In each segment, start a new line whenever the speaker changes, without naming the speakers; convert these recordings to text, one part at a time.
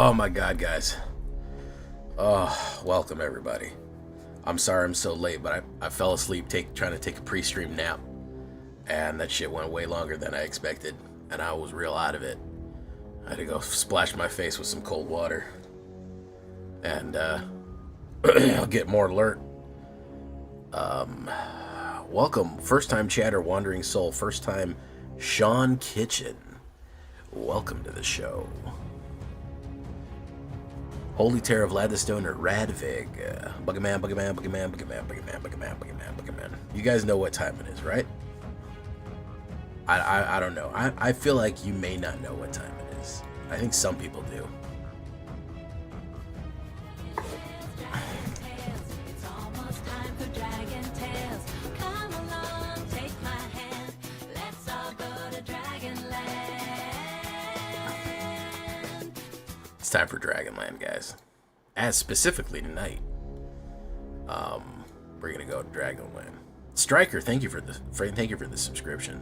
Oh my god, guys. Oh, welcome everybody. I'm sorry I'm so late, but I fell asleep trying to take a pre-stream nap, and that shit went way longer than I expected, and I was real out of it. I had to go splash my face with some cold water, and I'll get more alert. Welcome, first-time chatter, Wandering Soul, first-time Sean Kitchen. Welcome to the show. Holy Terror, Vlad the Stoner, Radvig, Buggerman, Buggerman, Buggerman, Buggerman, Buggerman, Buggerman, Buggerman, Buggerman. You guys know what time it is, right? I don't know. I feel like you may not know what time it is. I think some people do. It's time for Dragonland, guys. As specifically tonight, we're gonna go to Dragonland. Striker, thank you for the subscription.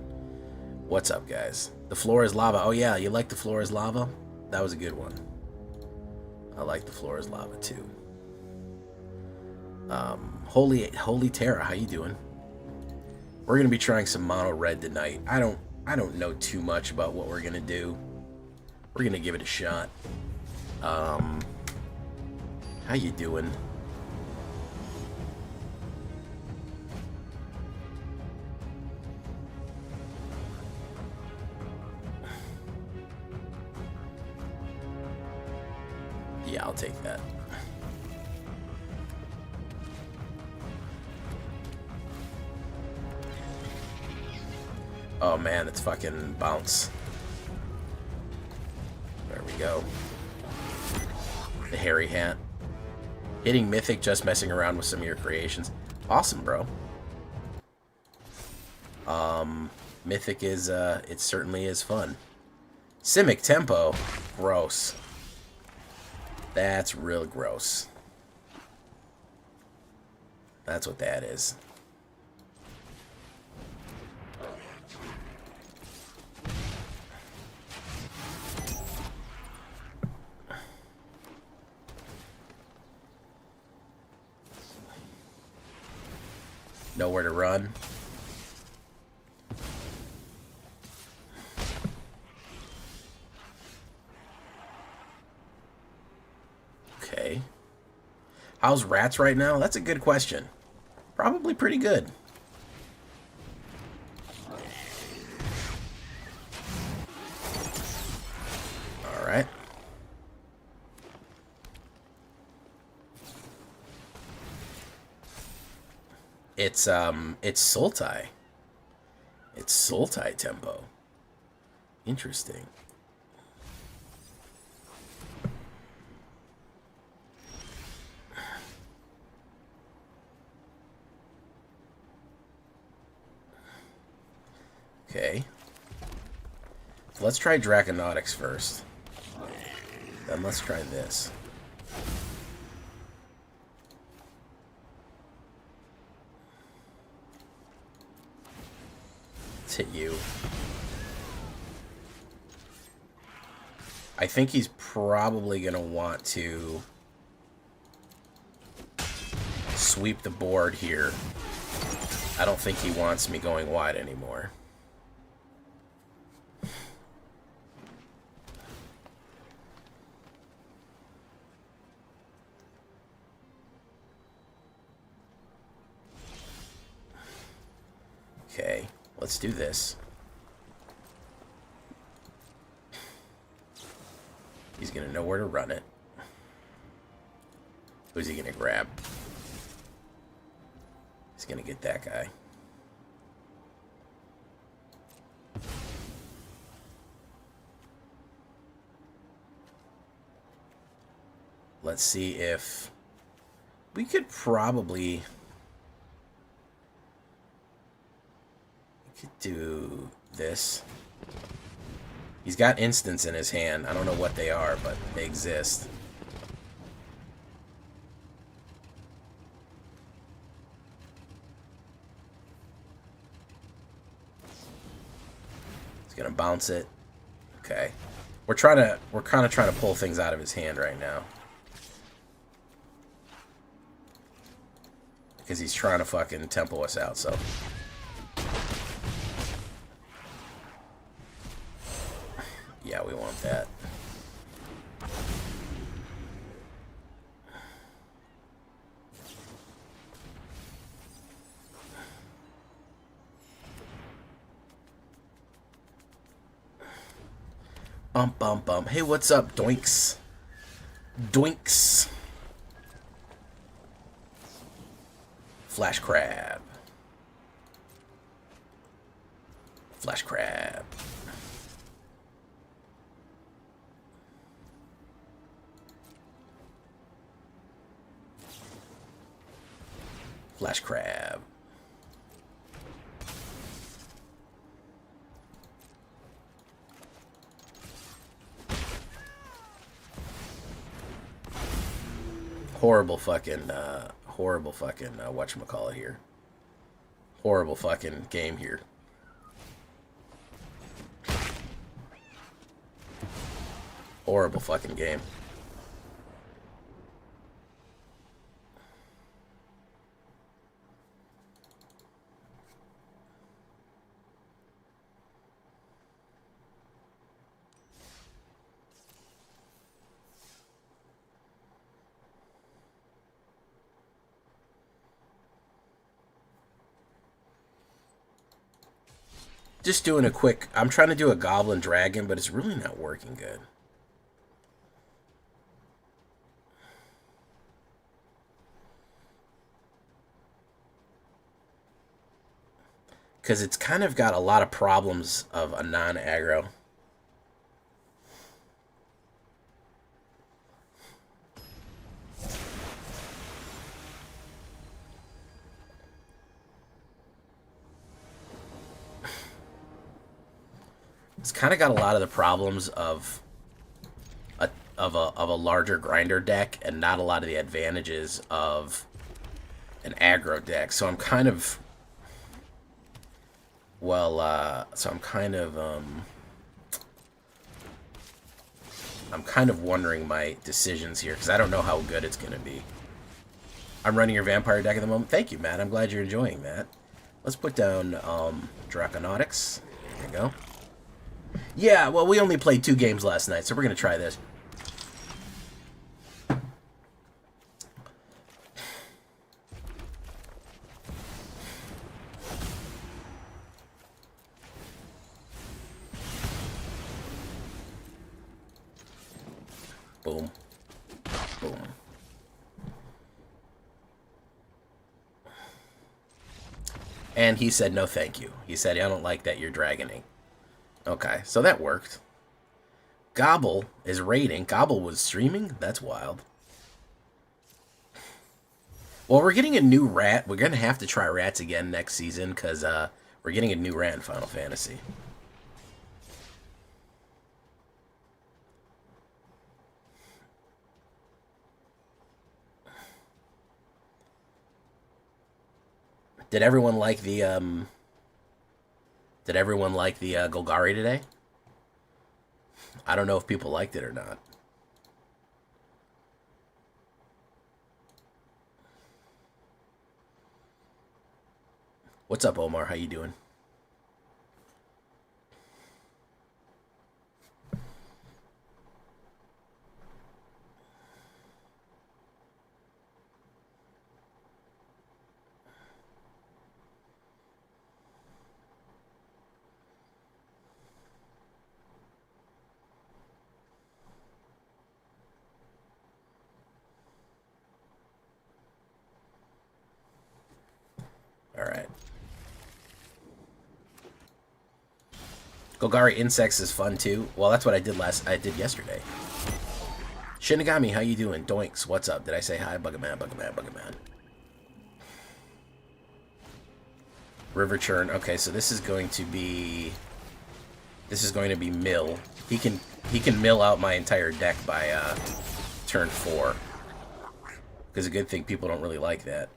What's up, guys? The floor is lava. Oh yeah, you like the floor is lava? That was a good one. I like the floor is lava too. Holy Terra, how you doing? We're gonna be trying some mono red tonight. I don't know too much about what we're gonna do. We're gonna give it a shot. How you doing? Yeah, I'll take that. Oh man, it's fucking bounce. There we go. The hairy hat. Hitting Mythic, just messing around with some of your creations. Awesome, bro. Mythic is, it certainly is fun. Simic Tempo. Gross. That's real gross. That's what that is. Nowhere to run. Okay. How's rats right now? That's a good question. Probably pretty good. All right. It's Sultai. It's Sultai tempo. Interesting. Okay. Let's try Draconautics first. Then let's try this. Let's hit you. I think he's probably going to want to sweep the board here. I don't think he wants me going wide anymore. Okay, let's do this. He's gonna know where to run it. Who's he gonna grab? He's gonna get that guy. Let's see if we could probably do this. He's got instants in his hand. I don't know what they are, but they exist. He's gonna bounce it. Okay. We're kind of trying to pull things out of his hand right now. Because he's trying to fucking tempo us out, so. Yeah, we want that. Bump, bump, bump. Hey, what's up, doinks? Doinks. Flash crab. Flash crab. Flash crab. Horrible fucking whatchamacallit here. Horrible fucking game here. Horrible fucking game. Just doing a quick... I'm trying to do a Goblin Dragon, but it's really not working good. Because it's kind of got a lot of problems of a non-aggro. It's kind of got a lot of the problems of a larger grinder deck, and not a lot of the advantages of an aggro deck. So I'm kind of I'm kind of wondering my decisions here, because I don't know how good it's gonna be. I'm running your vampire deck at the moment. Thank you, Matt. I'm glad you're enjoying that. Let's put down Draconautics. There you go. Yeah, well, we only played 2 games last night, so we're going to try this. Boom. Boom. And he said, no thank you. He said, I don't like that you're dragoning. Okay, so that worked. Gobble is raiding. Gobble was streaming? That's wild. Well, we're getting a new rat. We're going to have to try rats again next season, because we're getting a new rat in Final Fantasy. Did everyone like the Golgari today? I don't know if people liked it or not. What's up, Omar? How you doing? Alright. Golgari Insects is fun too. Well, that's what I did yesterday. Shinigami, how you doing? Doinks, what's up? Did I say hi? Buggerman, Buggerman, Buggerman. River Churn. Okay, so this is going to be mill. He can mill out my entire deck by turn 4. Because a good thing people don't really like that.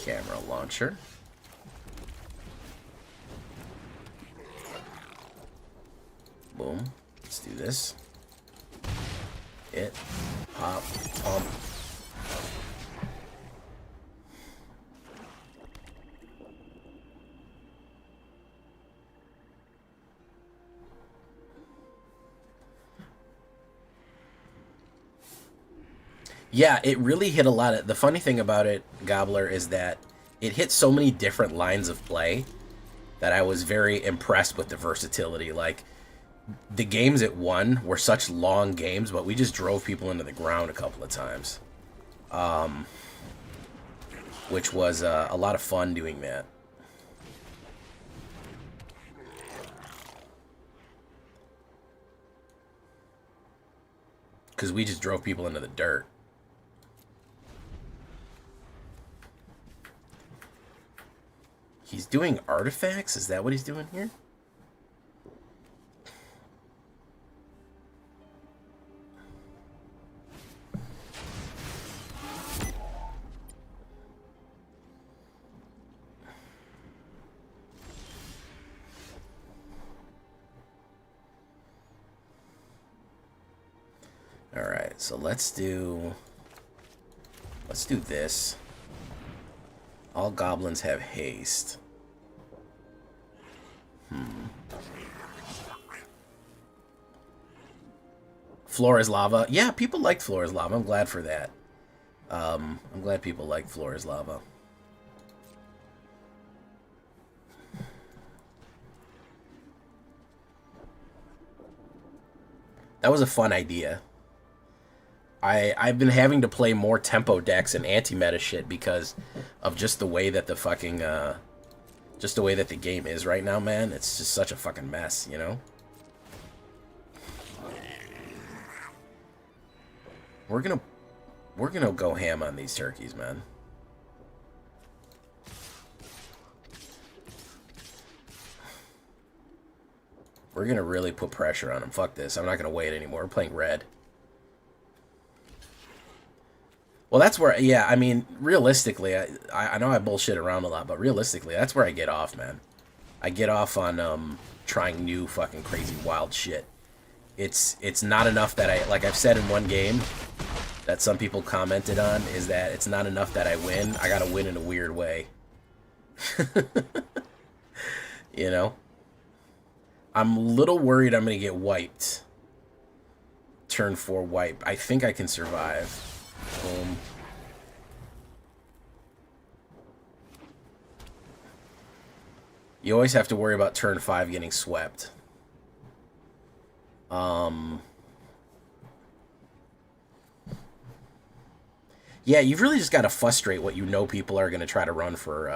Camera launcher. Boom. Let's do this. Hit. Pop. Pump. Yeah, it really hit a lot of... The funny thing about it, Gobbler, is that it hit so many different lines of play that I was very impressed with the versatility. Like, the games it won were such long games, but we just drove people into the ground a couple of times. Which was a lot of fun doing that. Because we just drove people into the dirt. He's doing artifacts? Is that what he's doing here? Alright, so let's do this. All goblins have haste. Floor is lava. Yeah, people liked floor is lava. I'm glad for that. I'm glad people like floor is lava. That was a fun idea. I've been having to play more tempo decks and anti-meta shit because of just the way that the fucking just the way that the game is right now, man. It's just such a fucking mess, you know? We're gonna go ham on these turkeys, man. We're gonna really put pressure on them. Fuck this. I'm not gonna wait anymore. We're playing red. Well, that's where, yeah, I mean, realistically, I know I bullshit around a lot, but realistically, that's where I get off, man. I get off on trying new fucking crazy wild shit. It's not enough that like I've said in one game that some people commented on, is that it's not enough that I win. I gotta win in a weird way. You know? I'm a little worried I'm gonna get wiped. Turn 4 wipe. I think I can survive. Boom. You always have to worry about turn 5 getting swept. Yeah, you've really just got to frustrate what you know people are going to try to run for,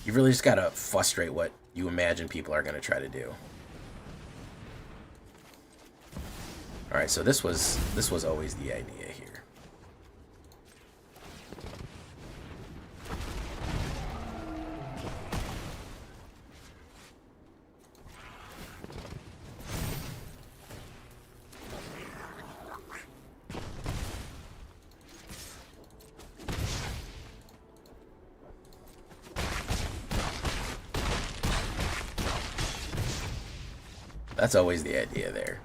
you really just got to frustrate what you imagine people are going to try to do. All right, so this was always the idea here. That's always the idea there.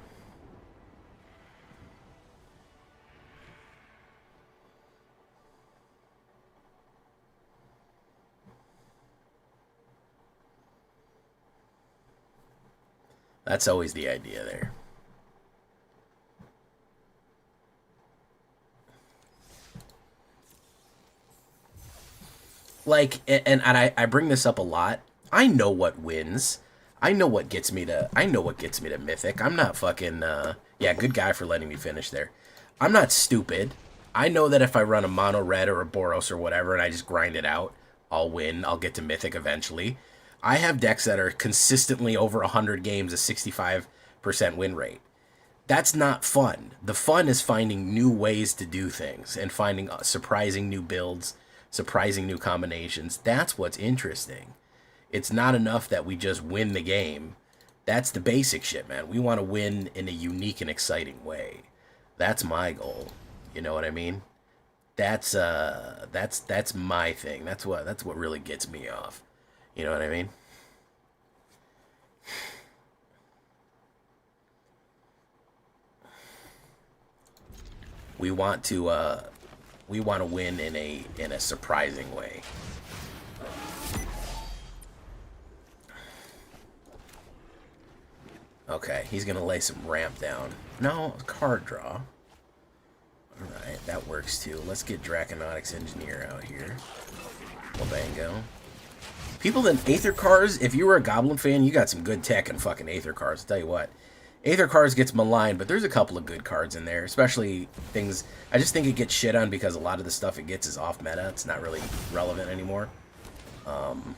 That's always the idea there. Like, and I bring this up a lot. I know what wins. I know what gets me to Mythic. I'm not fucking yeah, good guy for letting me finish there. I'm not stupid. I know that if I run a mono red or a Boros or whatever and I just grind it out, I'll win. I'll get to Mythic eventually. I have decks that are consistently over 100 games, a 65% win rate. That's not fun. The fun is finding new ways to do things and finding surprising new builds, surprising new combinations. That's what's interesting. It's not enough that we just win the game. That's the basic shit, man. We want to win in a unique and exciting way. That's my goal. You know what I mean? That's my thing. That's what really gets me off. You know what I mean? We want to win in a surprising way. Okay, he's gonna lay some ramp down. No, card draw. Alright, that works too. Let's get Draconautics Engineer out here. Labango. People in Aether Cars, if you were a Goblin fan, you got some good tech in fucking Aether Cars, I'll tell you what. Aether Cars gets maligned, but there's a couple of good cards in there, especially things... I just think it gets shit on because a lot of the stuff it gets is off meta. It's not really relevant anymore. Boom.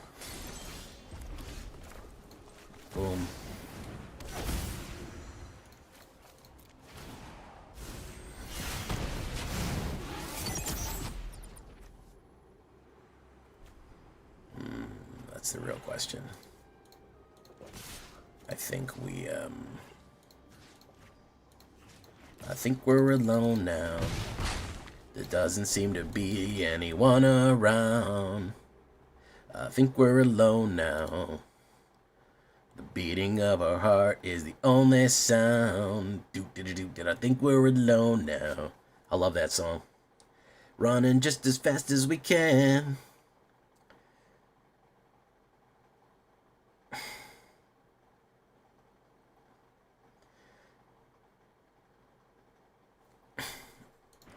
That's the real question. I think we're alone now. There doesn't seem to be anyone around. I think we're alone now. The beating of our heart is the only sound. I think we're alone now. I love that song. Running just as fast as we can.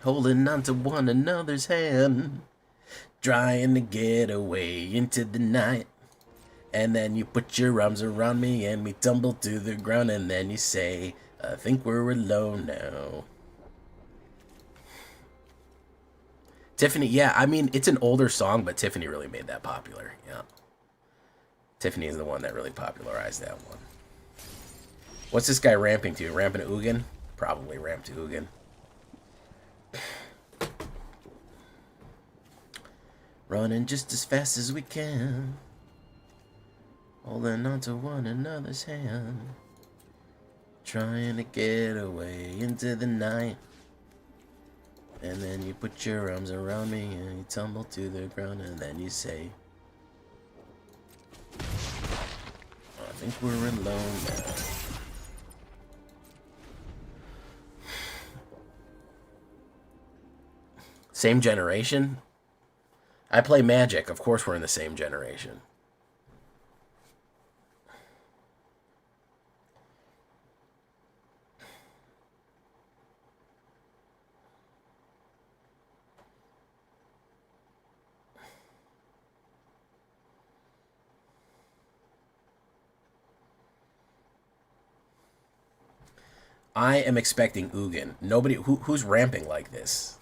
Holding on to one another's hand, trying to get away into the night. And then you put your arms around me and we tumble to the ground, and then you say, I think we're alone now. Tiffany, yeah, I mean, it's an older song, but Tiffany really made that popular. Yeah. Tiffany is the one that really popularized that one. What's this guy ramping to? Ramping to Ugin? Probably ramp to Ugin. Running just as fast as we can, holding on to one another's hand, trying to get away into the night. And then you put your arms around me and you tumble to the ground, and then you say, I think we're alone now. Same generation? I play Magic. Of course we're in the same generation. I am expecting Ugin. Nobody who's ramping like this.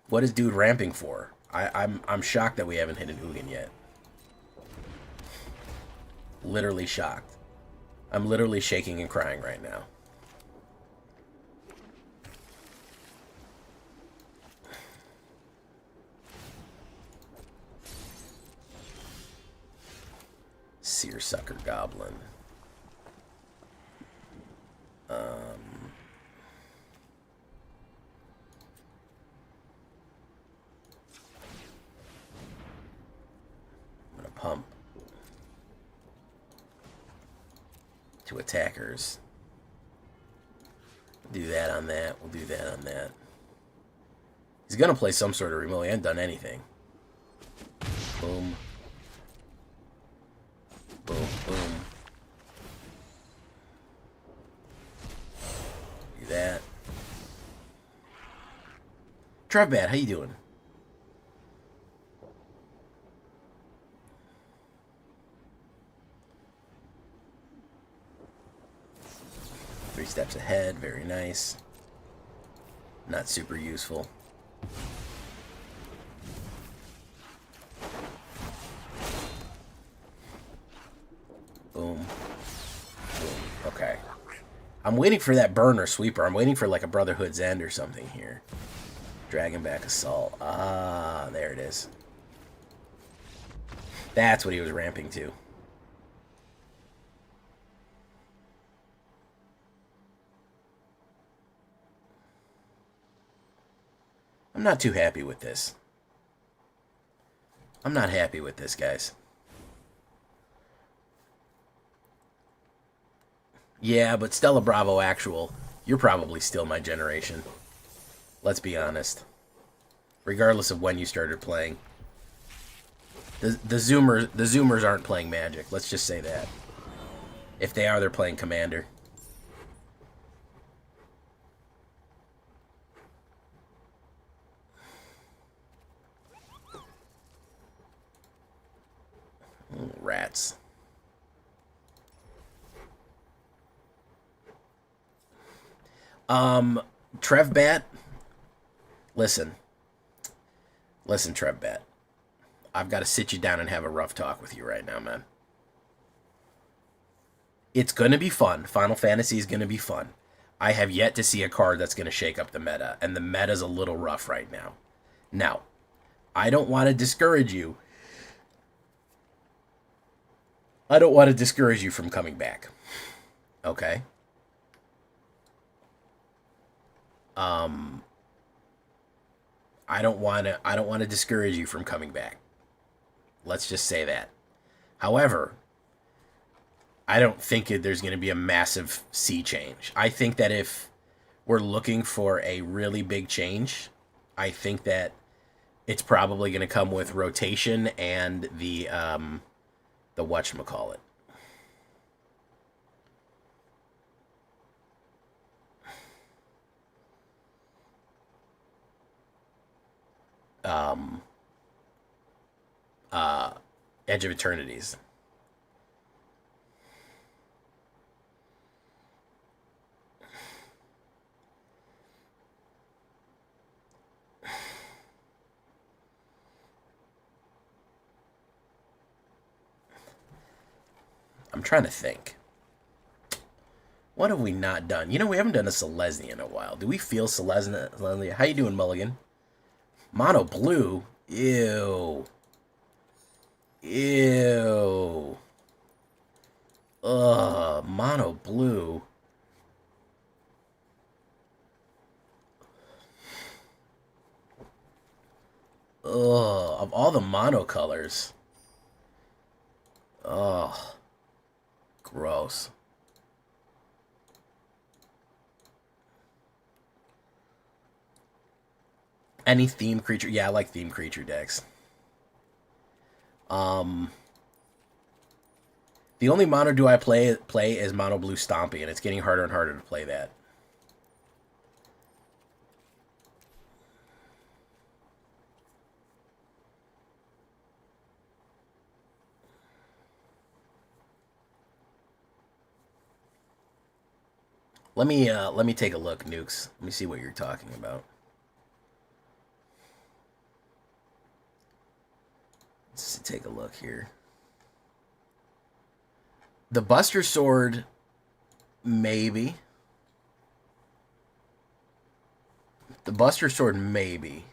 What is dude ramping for? I'm shocked that we haven't hit an Ugin yet. Literally shocked. I'm literally shaking and crying right now. Seersucker Goblin. Pump to attackers. Do that on that. We'll do that on that. He's gonna play some sort of remote. He hasn't done anything. Boom. Boom, boom. Do that. Trevbad, how you doing? 3 steps ahead, very nice. Not super useful. Boom. Boom. Okay. I'm waiting for that burn or sweeper. I'm waiting for like a Brotherhood's End or something here. Dragonback Assault. Ah, there it is. That's what he was ramping to. I'm not too happy with this. I'm not happy with this, guys. Yeah, but Stella Bravo Actual, you're probably still my generation. Let's be honest. Regardless of when you started playing. The Zoomers aren't playing Magic. Let's just say that. If they are, they're playing Commander. Rats. Trevbat. Listen, Trevbat. I've got to sit you down and have a rough talk with you right now, man. It's gonna be fun. Final Fantasy is gonna be fun. I have yet to see a card that's gonna shake up the meta, and the meta's a little rough right now. Now, I don't want to discourage you. I don't want to discourage you from coming back. Okay? I don't want to discourage you from coming back. Let's just say that. However, I don't think there's going to be a massive sea change. I think that if we're looking for a really big change, I think that it's probably going to come with rotation and the whatchamacallit. Edge of Eternities. I'm trying to think. What have we not done? You know, we haven't done a Selesnya in a while. Do we feel Selesnya? How you doing, Mulligan? Mono blue? Ew. Ew. Ugh, mono blue. Ugh, of all the mono colors. Ugh. Gross. Any theme creature? Yeah, I like theme creature decks. The only mono do I play is mono blue Stompy, and it's getting harder and harder to play that. Let me take a look, Nukes. Let me see what you're talking about. Let's take a look here. The Buster Sword, maybe. The Buster Sword, maybe.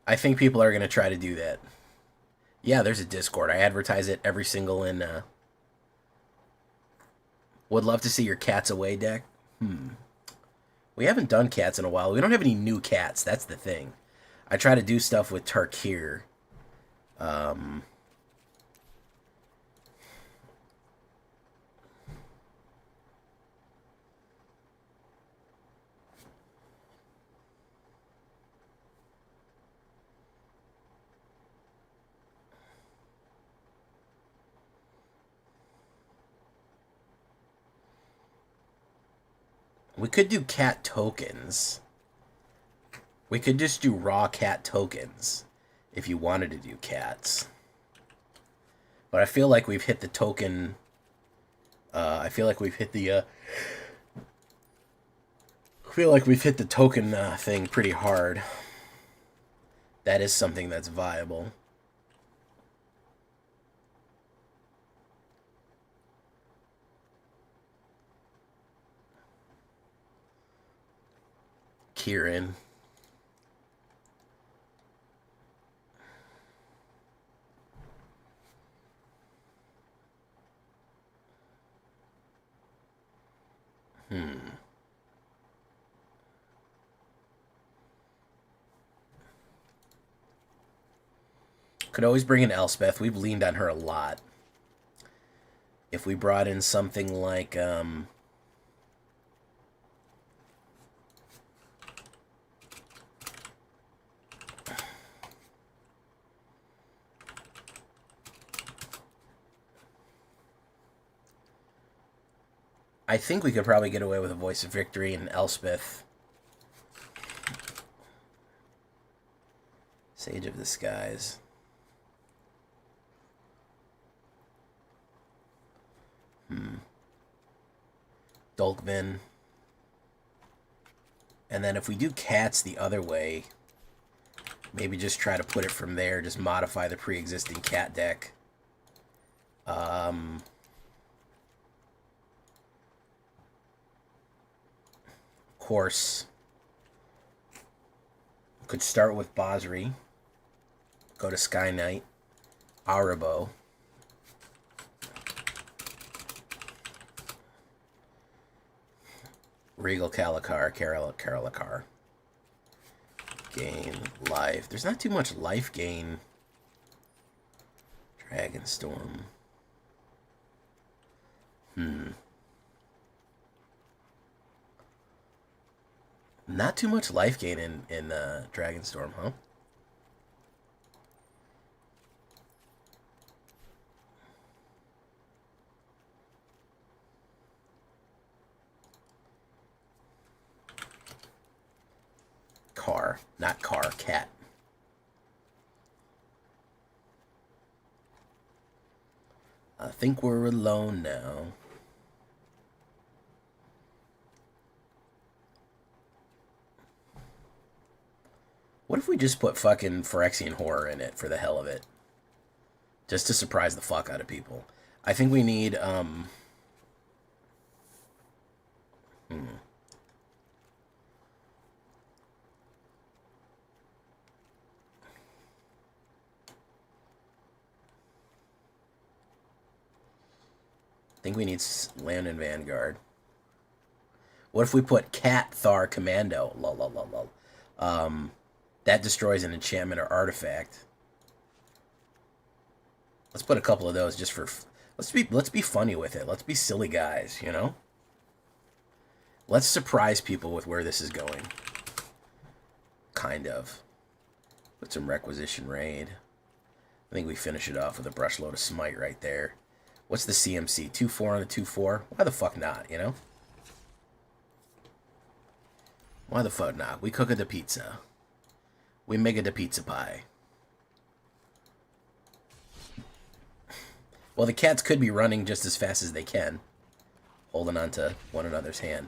I think people are going to try to do that. Yeah, there's a Discord. I advertise it every single in... Would love to see your Cats Away deck. We haven't done cats in a while. We don't have any new cats. That's the thing. I try to do stuff with Tarkir. We could do cat tokens. We could just do raw cat tokens if you wanted to do cats. But I feel like we've hit the token... I feel like we've hit the... I feel like we've hit the token thing pretty hard. That is something that's viable. Kieran. Could always bring in Elspeth. We've leaned on her a lot. If we brought in something like, I think we could probably get away with a Voice of Victory and Elspeth. Sage of the Skies. Dolkvin. And then if we do cats the other way, maybe just try to put it from there, just modify the pre-existing cat deck. Of course, could start with Basri, go to Sky Knight, Arabo, Regal Karalakar. Gain life. There's not too much life gain. Dragonstorm. Not too much life gain in Dragonstorm, huh? Not car, cat. I think we're alone now. What if we just put fucking Phyrexian Horror in it for the hell of it? Just to surprise the fuck out of people. I think we need, I think we need Land and Vanguard. What if we put Cat Thar Commando? Lol, lol, lol, lol. That destroys an enchantment or artifact. Let's put a couple of those just for... Let's be funny with it. Let's be silly guys, you know? Let's surprise people with where this is going. Kind of. Put some Requisition Raid. I think we finish it off with a Brushload of Smite right there. What's the CMC? 2-4 on a 2-4? Why the fuck not, you know? Why the fuck not? We cook it the pizza. We make it the pizza pie. Well, the cats could be running just as fast as they can. Holding on to one another's hand.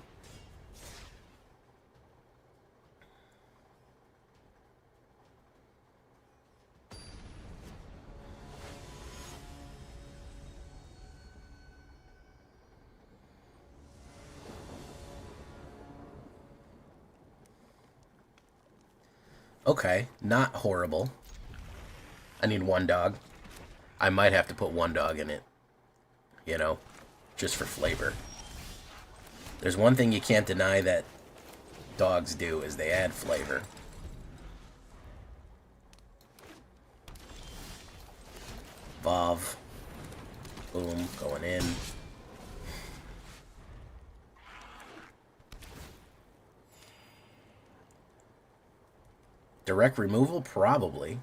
Okay, not horrible. I need one dog. I might have to put one dog in it. You know, just for flavor. There's one thing you can't deny that dogs do, is they add flavor. Vav. Boom, going in. Direct removal? Probably.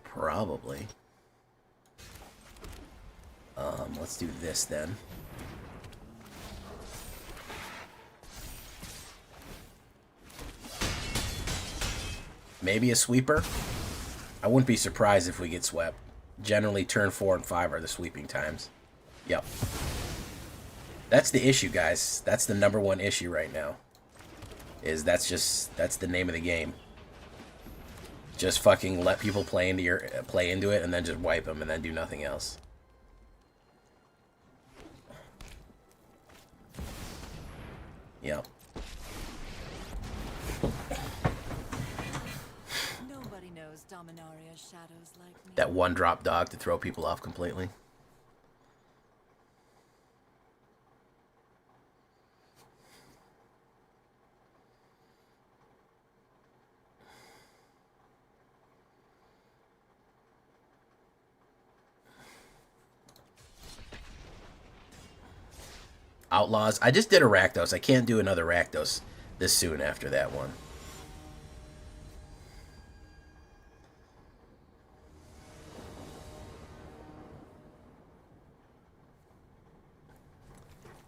Probably. Let's do this then. Maybe a sweeper? I wouldn't be surprised if we get swept. Generally, turn 4 and 5 are the sweeping times. Yep. That's the issue, guys. That's the number one issue right now. That's the name of the game. Just fucking let people play into it and then just wipe them and then do nothing else. Yep.
Nobody knows Dominaria's shadows like me.
That one drop dog to throw people off completely. Outlaws. I just did a Rakdos. I can't do another Rakdos this soon after that one.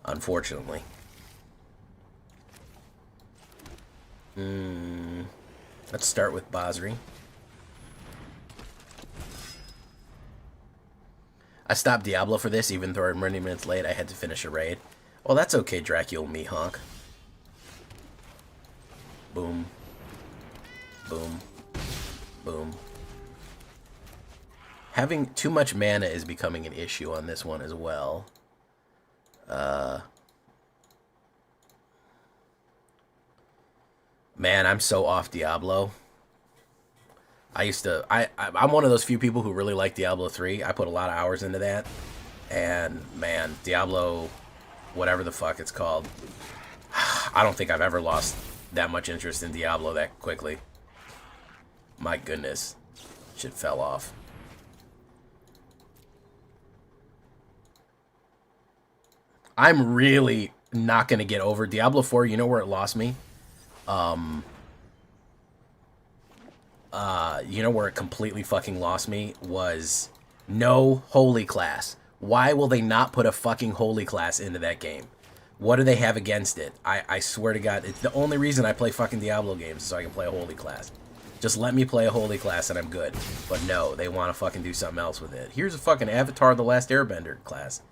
Unfortunately. Let's start with Basri. I stopped Diablo for this, even though I'm 20 minutes late. I had to finish a raid. Well, that's okay, Dracula Mihawk. Boom. Boom. Boom. Having too much mana is becoming an issue on this one as well. Man, I'm so off Diablo. I'm one of those few people who really like Diablo 3. I put a lot of hours into that. And, man, Diablo, whatever the fuck it's called, I don't think I've ever lost that much interest in Diablo that quickly. My goodness. Shit fell off. I'm really not going to get over Diablo 4. You know where it lost me? You know where it completely fucking lost me was no holy class. Why will they not put a fucking holy class into that game? What do they have against it? I swear to God, it's the only reason I play fucking Diablo games so I can play a holy class. Just let me play a holy class and I'm good. But no, they want to fucking do something else with it. Here's a fucking Avatar The Last Airbender class.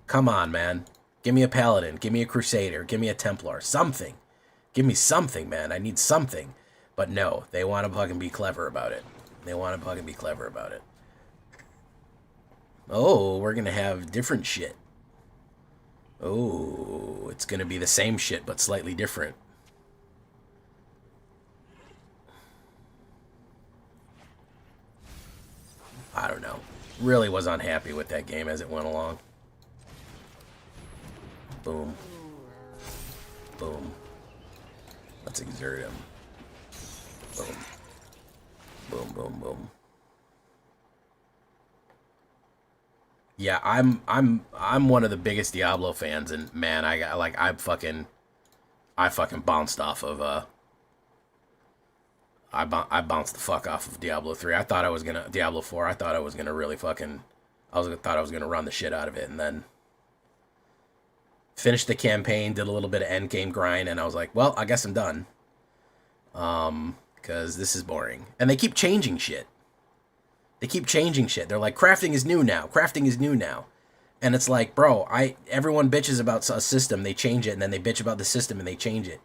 Come on, man. Give me a Paladin. Give me a Crusader. Give me a Templar. Something. Give me something, man. I need something. But no, they want to fucking be clever about it. They want to fucking be clever about it. Oh, we're going to have different shit. Oh, it's going to be the same shit, but slightly different. I don't know. Really was unhappy with that game as it went along. Boom. Boom. Let's exert him. Boom. Boom, boom, boom. Yeah, I'm one of the biggest Diablo fans, and man, I fucking bounced off of I bounced the fuck off of Diablo 3. I thought I was gonna Diablo 4. I thought I was gonna really fucking thought I was gonna run the shit out of it, and then finished the campaign, did a little bit of end game grind, and I was like, well, I guess I'm done. Because this is boring. And they keep changing shit. They keep changing shit. They're like, crafting is new now. Crafting is new now. And it's like, bro, everyone bitches about a system, they change it, and then they bitch about the system and they change it.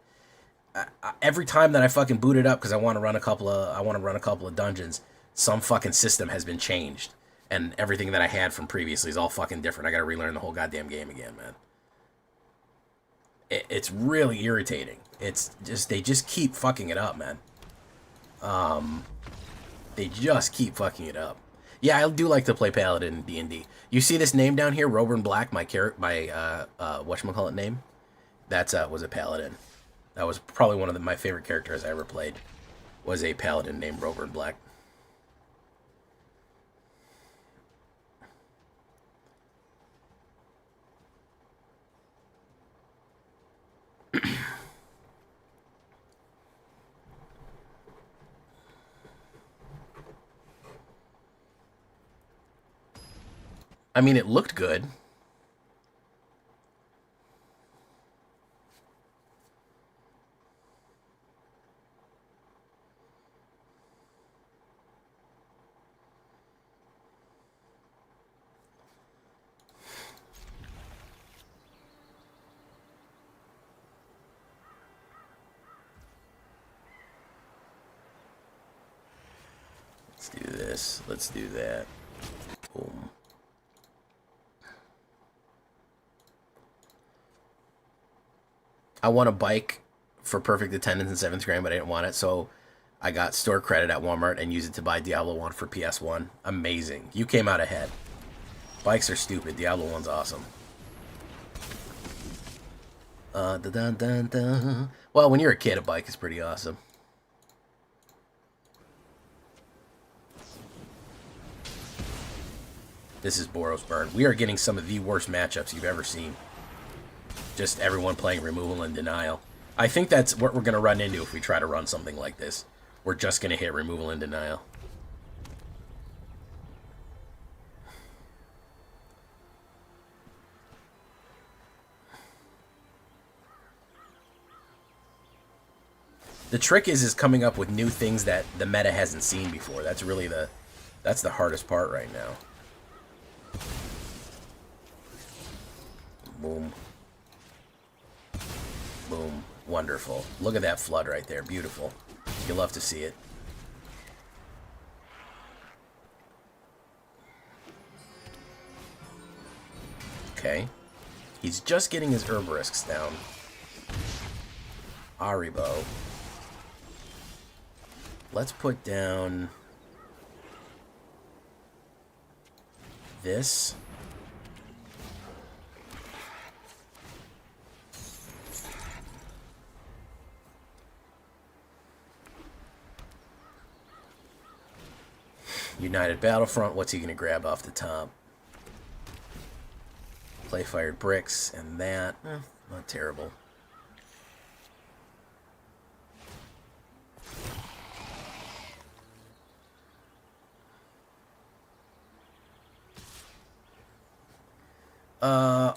Every time that I fucking boot it up because I want to run a couple of dungeons, some fucking system has been changed, and everything that I had from previously is all fucking different. I got to relearn the whole goddamn game again, man. It's really irritating. It's just they just keep fucking it up, man. They just keep fucking it up. Yeah, I do like to play Paladin in D&D. You see this name down here, Roburn Black, my whatchamacallit name? That's was a Paladin. That was probably one of my favorite characters I ever played. Was a Paladin named Roburn Black. I mean, it looked good. this. Let's do that. Boom. I won a bike for perfect attendance in 7th grade, but I didn't want it, so I got store credit at Walmart and used it to buy Diablo 1 for PS1. Amazing. You came out ahead. Bikes are stupid. Diablo 1's awesome. Well, when you're a kid, a bike is pretty awesome. This is Boros Burn. We are getting some of the worst matchups you've ever seen. Just everyone playing removal and denial. I think that's what we're going to run into if we try to run something like this. We're just going to hit removal and denial. The trick is coming up with new things that the meta hasn't seen before. That's really that's the hardest part right now. Boom. Boom. Wonderful. Look at that flood right there. Beautiful. You love to see it. Okay. He's just getting his Herbarisks down. Aribo. Let's put down this. United Battlefront, what's he going to grab off the top? Play fired bricks and that. Not terrible.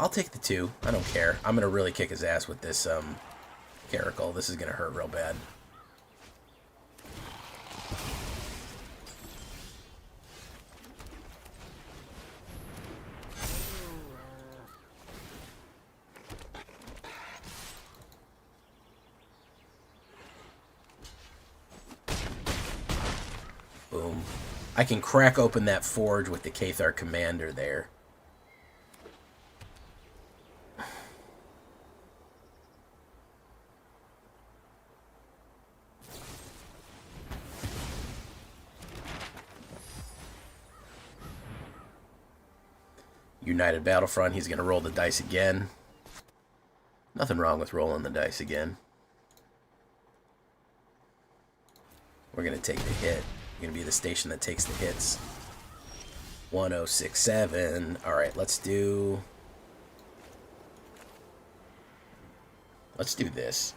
I'll take the 2. I don't care. I'm going to really kick his ass with this Caracal. This is going to hurt real bad. Boom. I can crack open that forge with the Cathar Commander there. United Battlefront, he's going to roll the dice again. Nothing wrong with rolling the dice again. We're going to take the hit. We're going to be the station that takes the hits. 1067. Alright, let's do this.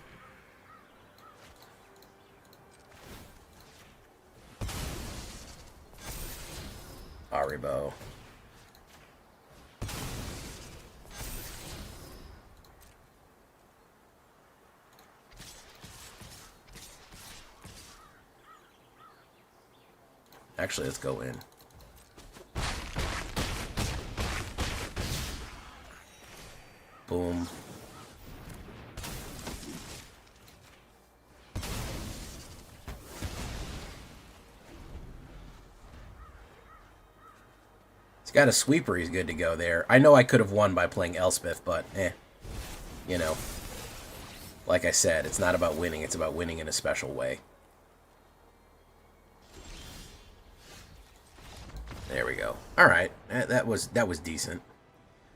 Aribo. Actually, let's go in. Boom. He's got a sweeper, he's good to go there. I know I could have won by playing Elspeth, but you know. Like I said, it's not about winning, it's about winning in a special way. There we go. All right, that was decent.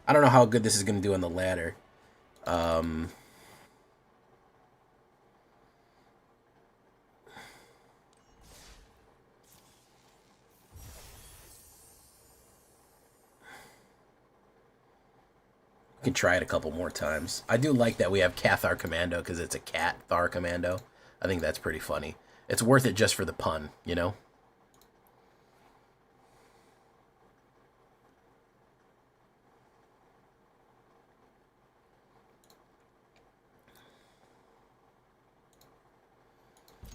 I don't know how good this is going to do on the ladder. We can try it a couple more times. I do like that we have Cathar Commando because it's a cat Thar Commando. I think that's pretty funny. It's worth it just for the pun, you know?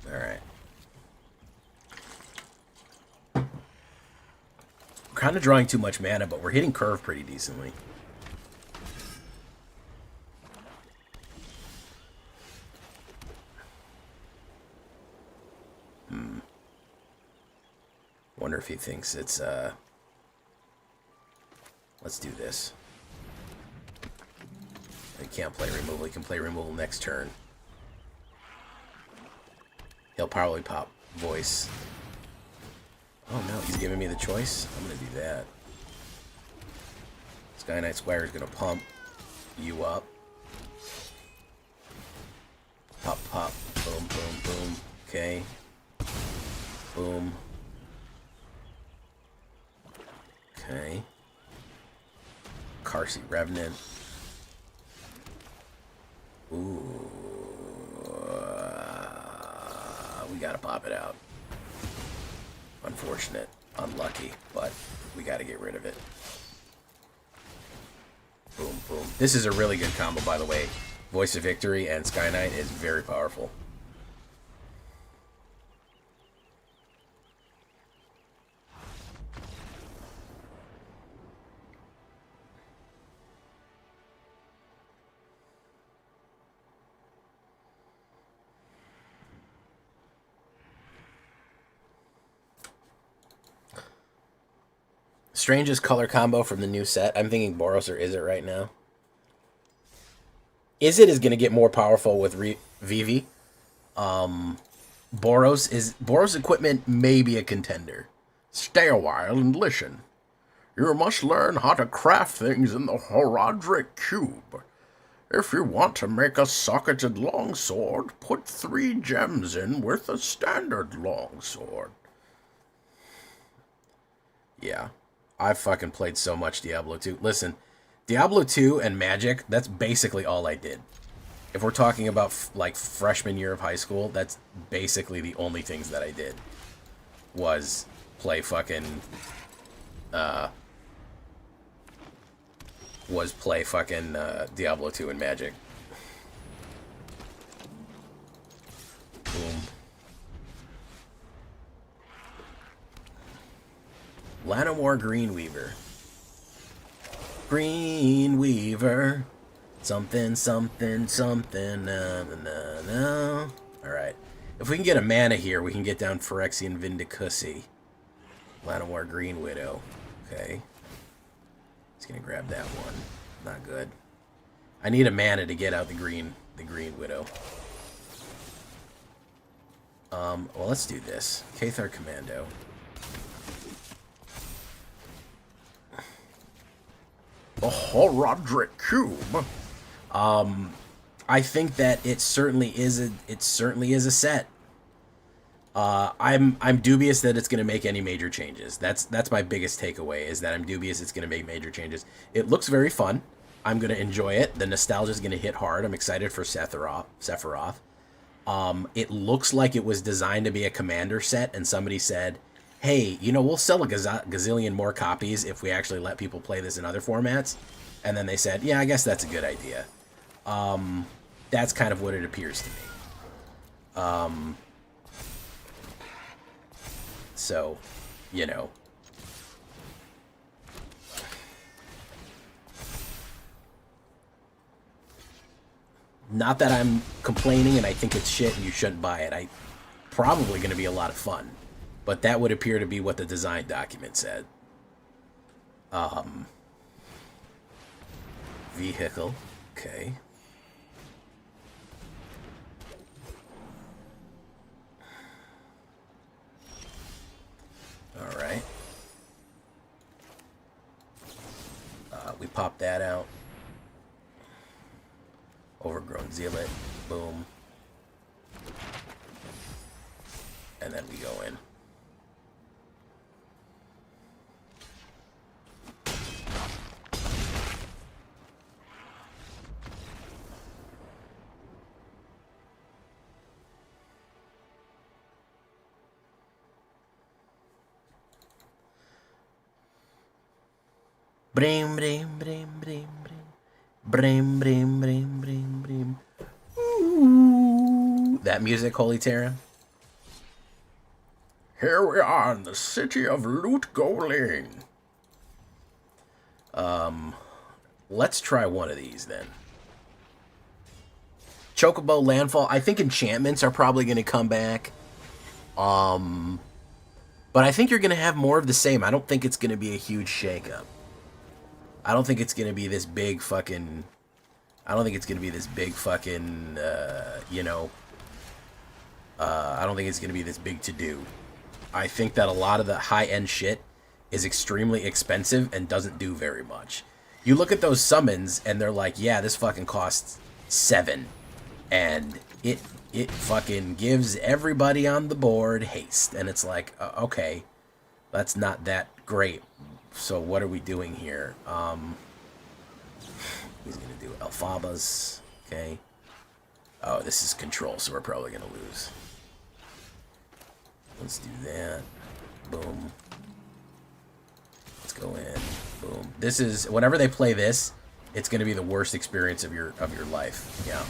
Alright. We're kind of drawing too much mana, but we're hitting curve pretty decently. wonder if he thinks it's, let's do this. He can't play removal. He can play removal next turn. He'll probably pop voice. Oh no, he's giving me the choice? I'm gonna do that. Sky Knight Squire is gonna pump you up. Pop, pop, boom, boom, boom. Okay. Boom. Okay. Carsey Revenant. Ooh. We gotta pop it out. Unfortunate. Unlucky. But we gotta get rid of it. Boom, boom. This is a really good combo, by the way. Voice of Victory and Sky Knight is very powerful. Strangest color combo from the new set. I'm thinking Boros or Izzet right now. Izzet is going to get more powerful with Vivi. Boros equipment may be a contender. Stay a while and listen. You must learn how to craft things in the Horadric Cube. If you want to make a socketed longsword, put 3 gems in with a standard longsword. Yeah. I've fucking played so much Diablo 2. Listen, Diablo 2 and Magic, that's basically all I did. If we're talking about, like, freshman year of high school, that's basically the only things that I did. Was play fucking... Diablo 2 and Magic. Boom. Llanowar Greenweaver. Greenweaver. Something, something, something. No, no, no, no. Alright. If we can get a mana here, we can get down Phyrexian Vindicussy. Llanowar Green Widow. Okay. Just gonna grab that one. Not good. I need a mana to get out the Green Widow. Well, let's do this. Cathar Commando. The Horadric Cube. I think that it certainly is a set. I'm dubious that it's going to make any major changes. That's my biggest takeaway, is that I'm dubious it's going to make major changes. It looks very fun. I'm going to enjoy it. The nostalgia is going to hit hard. I'm excited for Sephiroth. It looks like it was designed to be a commander set, and somebody said, hey, you know, we'll sell a gazillion more copies if we actually let people play this in other formats. And then they said, yeah, I guess that's a good idea. That's kind of what it appears to me. So, you know. Not that I'm complaining and I think it's shit and you shouldn't buy it. Probably going to be a lot of fun. But that would appear to be what the design document said. Vehicle. Okay. Alright. We pop that out. Overgrown Zealot. Boom. And then we go in. Brim, brim, brim, brim, brim. Brim, brim, brim, brim, brim. Ooh. That music, Holy Terra. Here we are in the city of Loot Goling. Let's try one of these then. Chocobo Landfall. I think enchantments are probably going to come back. But I think you're going to have more of the same. I don't think it's going to be a huge shakeup. I don't think it's going to be this big fucking... I don't think it's going to be this big fucking, you know... I don't think it's going to be this big to-do. I think that a lot of the high-end shit is extremely expensive and doesn't do very much. You look at those summons, and they're like, yeah, this fucking costs 7. And it fucking gives everybody on the board haste. And it's like, okay, that's not that great. So what are we doing here? He's going to do Alphabas. Okay. Oh, this is control, so we're probably going to lose. Let's do that. Boom. Let's go in. Boom. This is, whenever they play this, it's going to be the worst experience of your life. Yeah.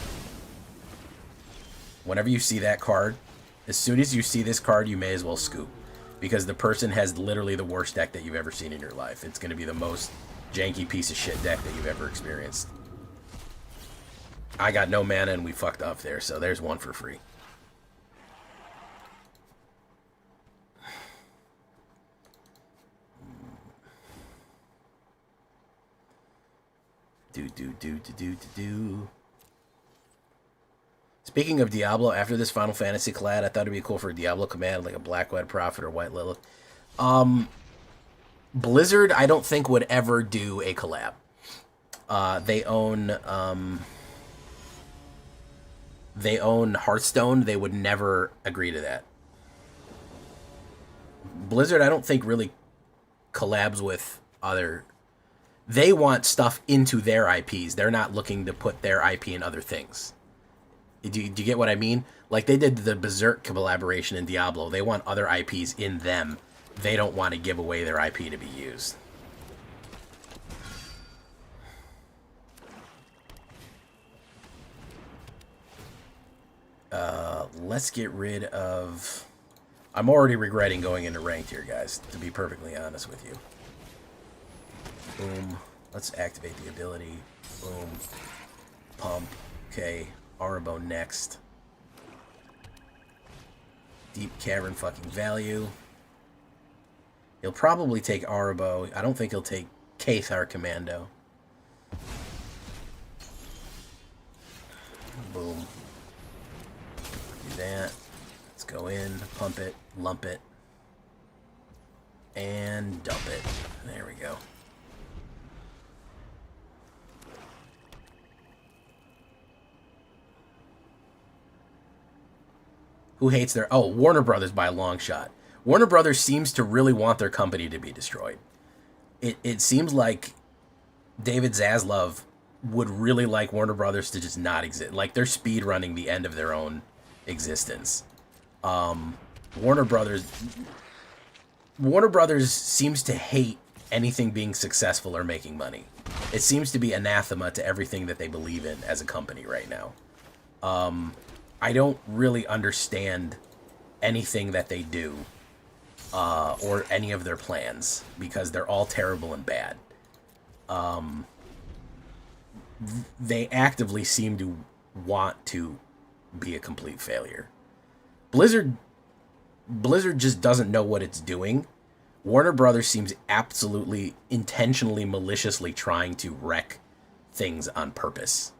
Whenever you see that card, as soon as you see this card, you may as well scoop. Because the person has literally the worst deck that you've ever seen in your life. It's going to be the most janky piece of shit deck that you've ever experienced. I got no mana and we fucked up there, so there's one for free. Do. Speaking of Diablo, after this Final Fantasy collab, I thought it'd be cool for a Diablo command, like a Black White Prophet or White Lilith. Blizzard, I don't think would ever do a collab. They own Hearthstone. They would never agree to that. Blizzard, I don't think really collabs with other... They want stuff into their IPs. They're not looking to put their IP in other things. Do you get what I mean? Like, they did the Berserk collaboration in Diablo. They want other IPs in them. They don't want to give away their IP to be used. Let's get rid of... I'm already regretting going into ranked here, guys, to be perfectly honest with you. Boom. Let's activate the ability. Boom. Pump. Okay. Arabo next. Deep Cavern fucking value. He'll probably take Arabo. I don't think he'll take Cathar Commando. Boom. Do that. Let's go in, pump it, lump it, and dump it. There we go. Who hates their... Oh, Warner Brothers by a long shot. Warner Brothers seems to really want their company to be destroyed. It seems like David Zaslav would really like Warner Brothers to just not exist. Like, they're speed running the end of their own existence. Warner Brothers seems to hate anything being successful or making money. It seems to be anathema to everything that they believe in as a company right now. I don't really understand anything that they do, or any of their plans, because they're all terrible and bad. They actively seem to want to be a complete failure. Blizzard just doesn't know what it's doing. Warner Brothers seems absolutely, intentionally, maliciously trying to wreck things on purpose.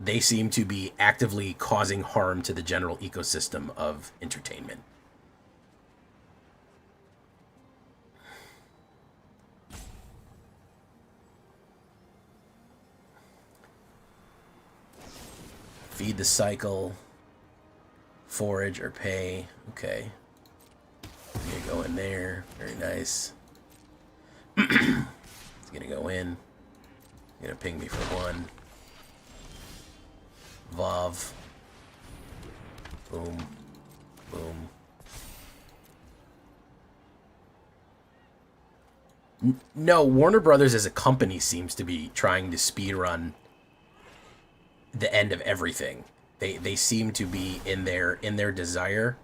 They seem to be actively causing harm to the general ecosystem of entertainment. Feed the cycle, forage or pay. Okay. Gonna go in there. Very nice. It's gonna go in. Gonna ping me for 1. Vav. Boom. Boom. No, Warner Brothers as a company seems to be trying to speedrun the end of everything. They seem to be in their desire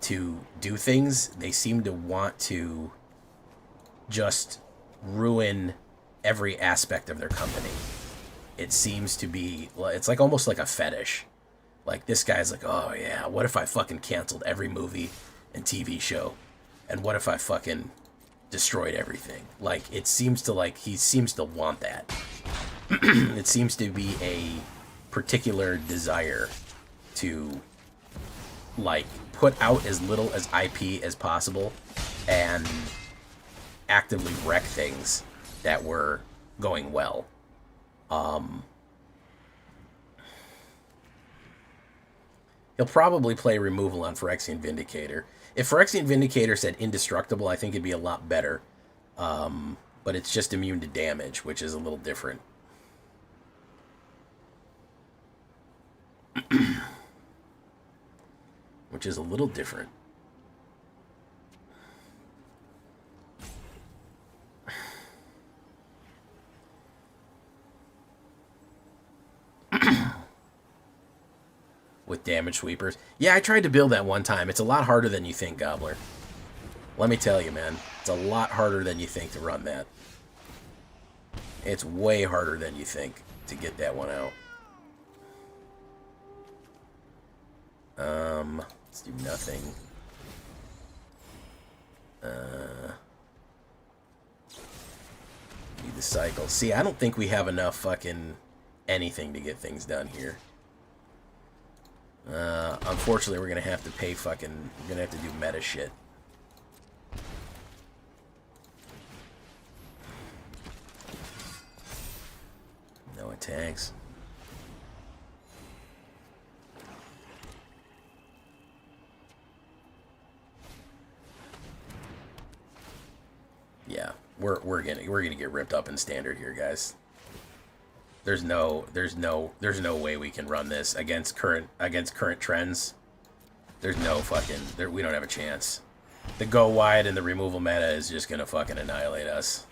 to do things. They seem to want to just ruin every aspect of their company. It seems to be, it's like almost like a fetish. Like, this guy's like, oh yeah, what if I fucking canceled every movie and TV show? And what if I fucking destroyed everything? Like, it seems to, like, he seems to want that. It seems to be a particular desire to, like, put out as little as IP as possible and actively wreck things that were going well. He'll probably play removal on Phyrexian Vindicator. If Phyrexian Vindicator said indestructible, I think it'd be a lot better. But it's just immune to damage, which is a little different. Which is a little different. With damage sweepers. Yeah, I tried to build that one time. It's a lot harder than you think, Gobbler. Let me tell you, man. It's a lot harder than you think to run that. It's way harder than you think to get that one out. Let's do nothing. Need the cycle. See, I don't think we have enough fucking anything to get things done here. Unfortunately, we're gonna have to pay fucking... We're gonna have to do meta shit. No attacks. Yeah, we're gonna get ripped up in standard here, guys. There's no way we can run this against current trends. There's no fucking... we don't have a chance. The go wide and the removal meta is just gonna fucking annihilate us.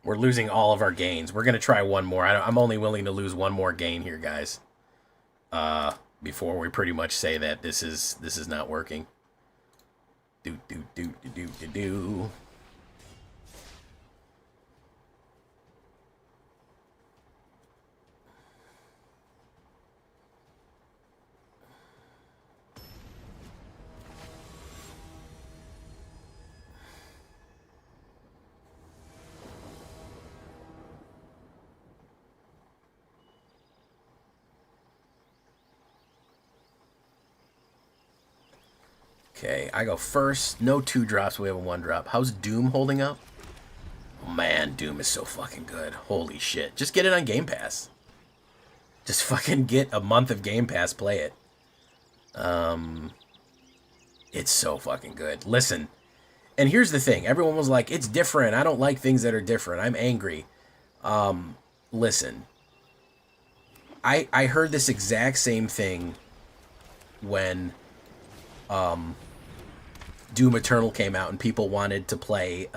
We're losing all of our gains. We're going to try one more. I'm only willing to lose one more gain here, guys. Before we pretty much say that this is not working. Do. Okay, I go first. No 2-drops. We have a 1-drop. How's Doom holding up? Oh, man, Doom is so fucking good. Holy shit. Just get it on Game Pass. Just fucking get a month of Game Pass. Play it. It's so fucking good. Listen. And here's the thing. Everyone was like, it's different. I don't like things that are different. I'm angry. Listen. I heard this exact same thing when... Doom Eternal came out and people wanted to play,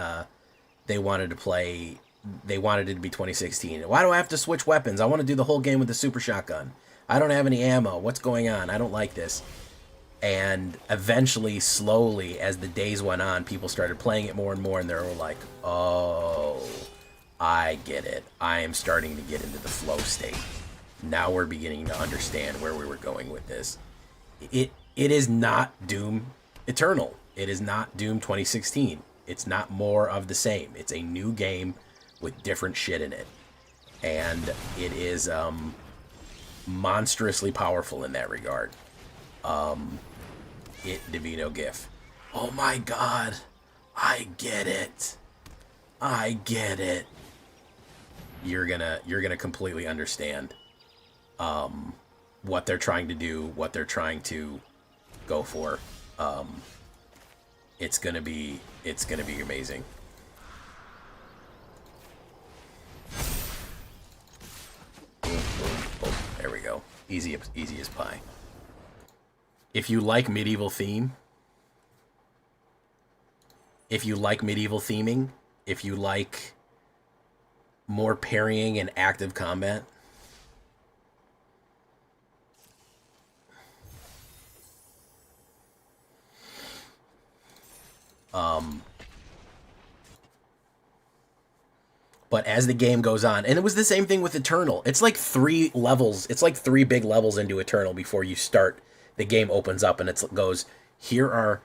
they wanted it to be 2016. Why do I have to switch weapons? I want to do the whole game with the super shotgun. I don't have any ammo. What's going on? I don't like this. And eventually, slowly, as the days went on, people started playing it more and more, and they were like, oh, I get it. I am starting to get into the flow state. Now we're beginning to understand where we were going with this. It is not Doom Eternal. It is not Doom 2016. It's not more of the same. It's a new game with different shit in it. And it is monstrously powerful in that regard. Divino GIF. Oh my god. I get it. I get it. You're gonna completely understand what they're trying to do, what they're trying to go for. It's gonna be amazing. Easy as pie. If you like medieval theming, if you like more parrying and active combat, but as the game goes on, and it was the same thing with Eternal. It's like 3 levels. It's like 3 big levels into Eternal before you start. The game opens up and it goes, here are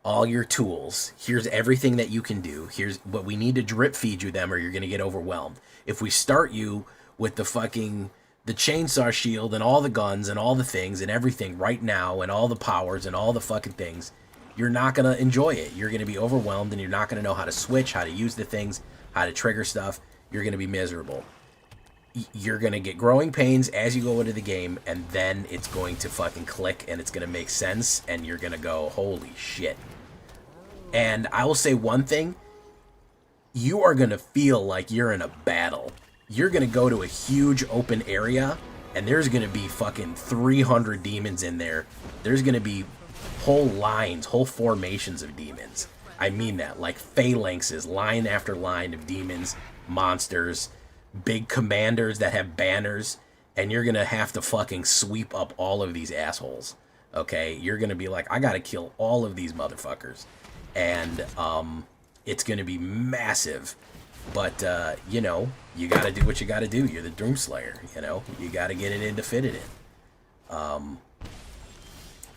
all your tools. Here's everything that you can do. Here's what we need to drip feed you them or you're going to get overwhelmed. If we start you with the chainsaw shield and all the guns and all the things and everything right now and all the powers and all the fucking things, you're not going to enjoy it. You're going to be overwhelmed and you're not going to know how to switch, how to use the things, how to trigger stuff. You're going to be miserable. You're going to get growing pains as you go into the game, and then it's going to fucking click, and it's going to make sense, and you're going to go, holy shit. And I will say one thing. You are going to feel like you're in a battle. You're going to go to a huge open area, and there's going to be fucking 300 demons in there. There's going to be whole lines, whole formations of demons. I mean that, like phalanxes, line after line of demons, monsters, big commanders that have banners, and you're gonna have to fucking sweep up all of these assholes. Okay, you're gonna be like, I gotta kill all of these motherfuckers, and it's gonna be massive. But you know, you gotta do what you gotta do. You're the Doomslayer. You know, you gotta get it in to fit it in.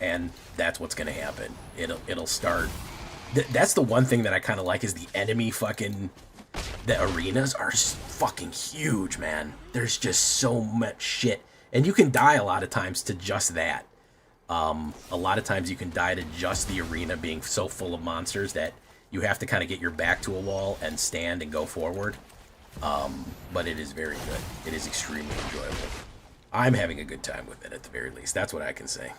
And that's what's gonna happen. It'll start. That's the one thing that I kind of like is the enemy fucking. The arenas are fucking huge, man. There's just so much shit. And you can die a lot of times to just that. A lot of times you can die to just the arena being so full of monsters that you have to kind of get your back to a wall and stand and go forward. But it is very good. It is extremely enjoyable. I'm having a good time with it at the very least. That's what I can say.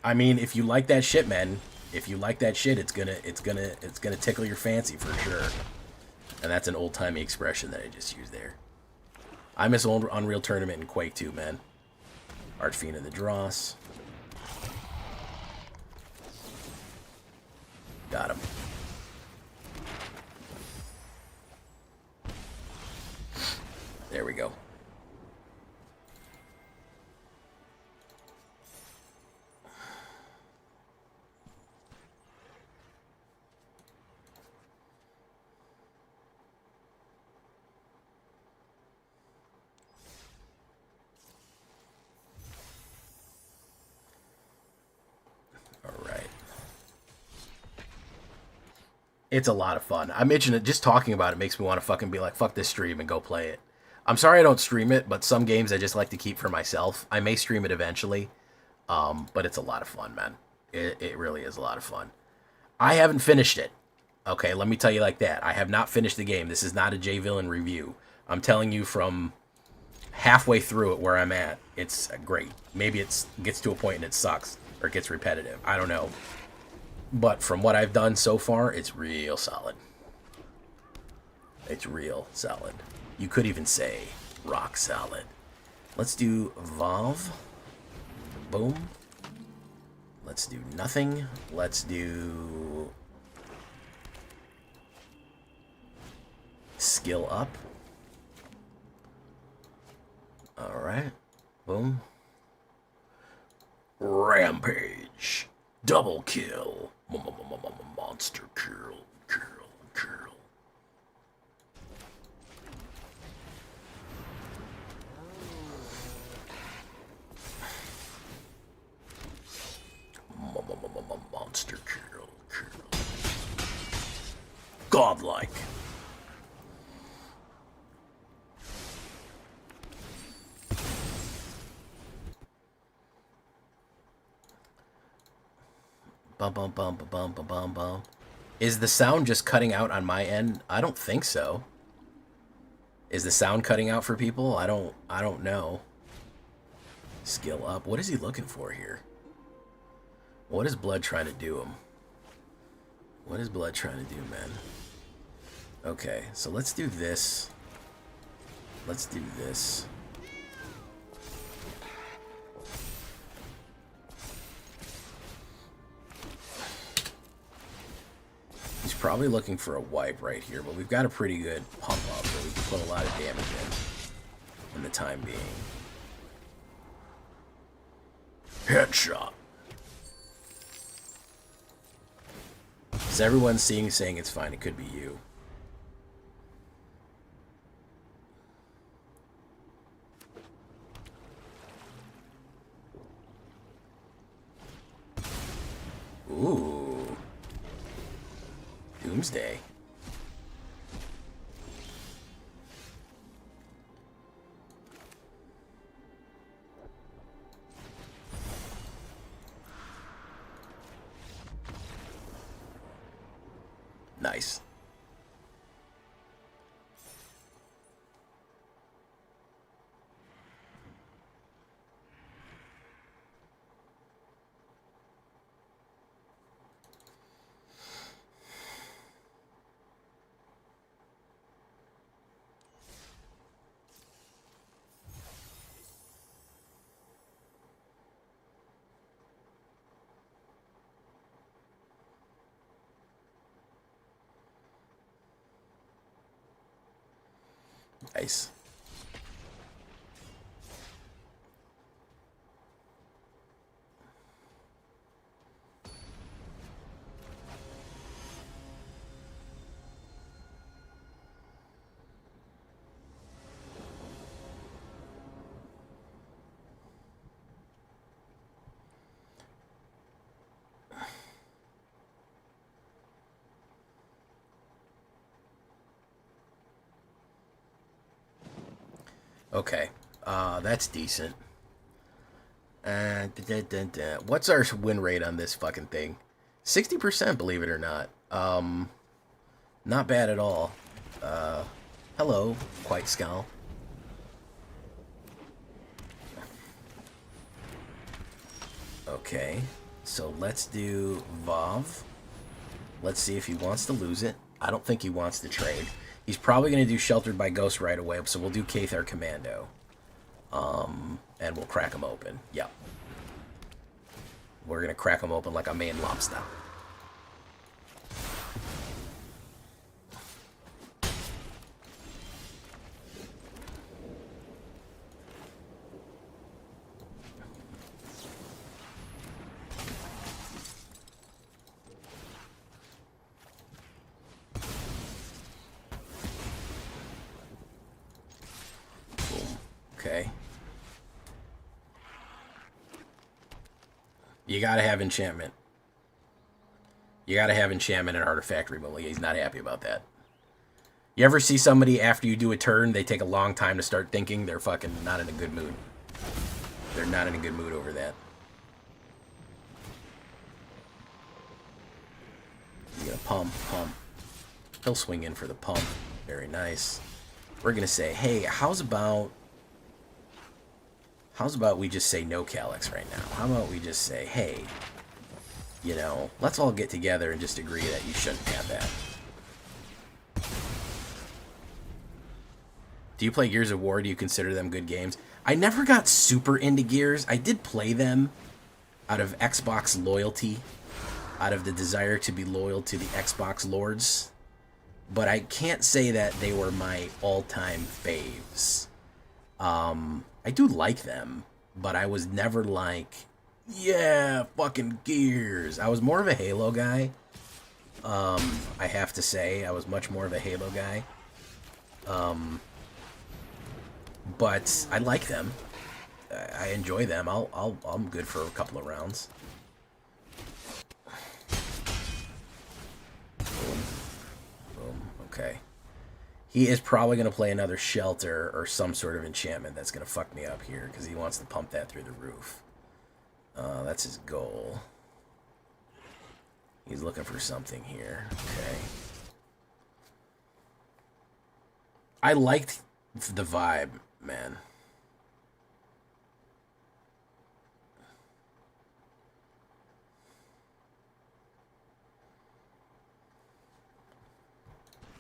I mean, if you like that shit, man, if you like that shit, it's gonna tickle your fancy for sure. And that's an old-timey expression that I just used there. I miss old Unreal Tournament and Quake 2, man. Archfiend of the Dross. Got him. There we go. It's a lot of fun. I'm itching it. Just talking about it makes me want to fucking be like, fuck this stream and go play it. I'm sorry I don't stream it, but some games I just like to keep for myself. I may stream it eventually, but it's a lot of fun, man. It really is a lot of fun. I haven't finished it. Okay, let me tell you like that. I have not finished the game. This is not a J-Villain review. I'm telling you from halfway through it where I'm at. It's great. Maybe it gets to a point and it sucks, or it gets repetitive. I don't know. But from what I've done so far, it's real solid. It's real solid. You could even say rock solid. Let's do Vav. Boom. Let's do nothing. Let's do skill up. Alright. Boom. Rampage. Double kill. Monster kill. Monster kill. Godlike. Bum bum bum bum bum bum bum bum. Is the sound just cutting out on my end? I don't think so. Is the sound cutting out for people? I don't know. Skill up. What is he looking for here? What is blood trying to do him? What is blood trying to do, man? Okay, so let's do this. Let's do this. He's probably looking for a wipe right here, but we've got a pretty good pump up that we can put a lot of damage in the time being. Headshot. Is everyone saying it's fine? It could be you. Ooh. Doomsday. Nice. Nice. Okay, that's decent. What's our win rate on this fucking thing? 60%, believe it or not. Not bad at all. Hello, Quite Skull. Okay, so let's do Vav. Let's see if he wants to lose it. I don't think he wants to trade. He's probably going to do Sheltered by Ghost right away, so we'll do Cathar Commando. And we'll crack him open. Yep. We're going to crack him open like a Maine lobster. Okay. You gotta have enchantment. You gotta have enchantment and artifact removal. He's not happy about that. You ever see somebody after you do a turn, they take a long time to start thinking? They're fucking not in a good mood. They're not in a good mood over that. You gotta pump. He'll swing in for the pump. Very nice. We're gonna say, hey, how's about we just say no Calyx right now? How about we just say, hey, you know, let's all get together and just agree that you shouldn't have that. Do you play Gears of War? Do you consider them good games? I never got super into Gears. I did play them out of Xbox loyalty, out of the desire to be loyal to the Xbox lords. But I can't say that they were my all-time faves. I do like them, but I was never like, yeah, fucking Gears. I was more of a Halo guy. I have to say, I was much more of a Halo guy. But I like them. I enjoy them. I'm good for a couple of rounds. Boom. Boom. Okay. He is probably going to play another Shelter or some sort of enchantment that's going to fuck me up here because he wants to pump that through the roof. That's his goal. He's looking for something here. Okay. I liked the vibe, man.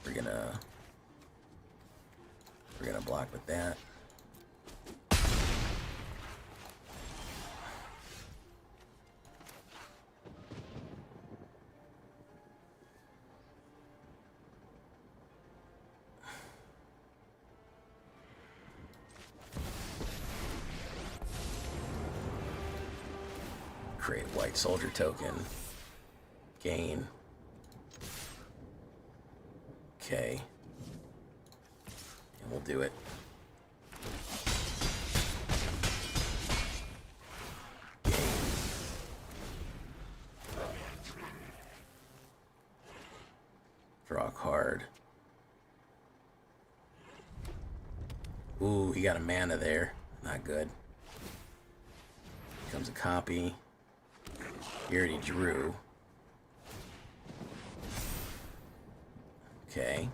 We're gonna block with that. Create white soldier token. Gain. Okay. And we'll do it. Gain. Draw a card. Ooh, he got a mana there. Not good. Comes a copy. He already drew. Okay.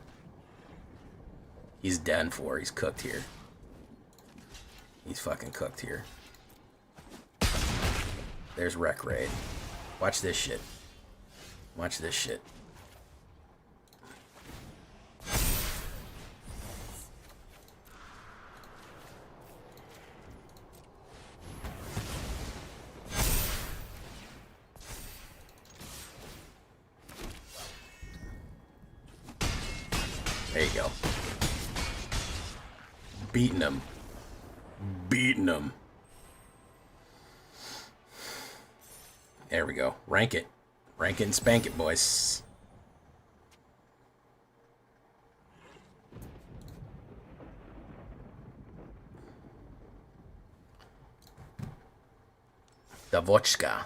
He's done for. He's cooked here. He's fucking cooked here. There's Wreck Raid. Watch this shit. Watch this shit. There you go. Beating him. Beating him. There we go. Rank it. Rank it and spank it, boys. Davochka.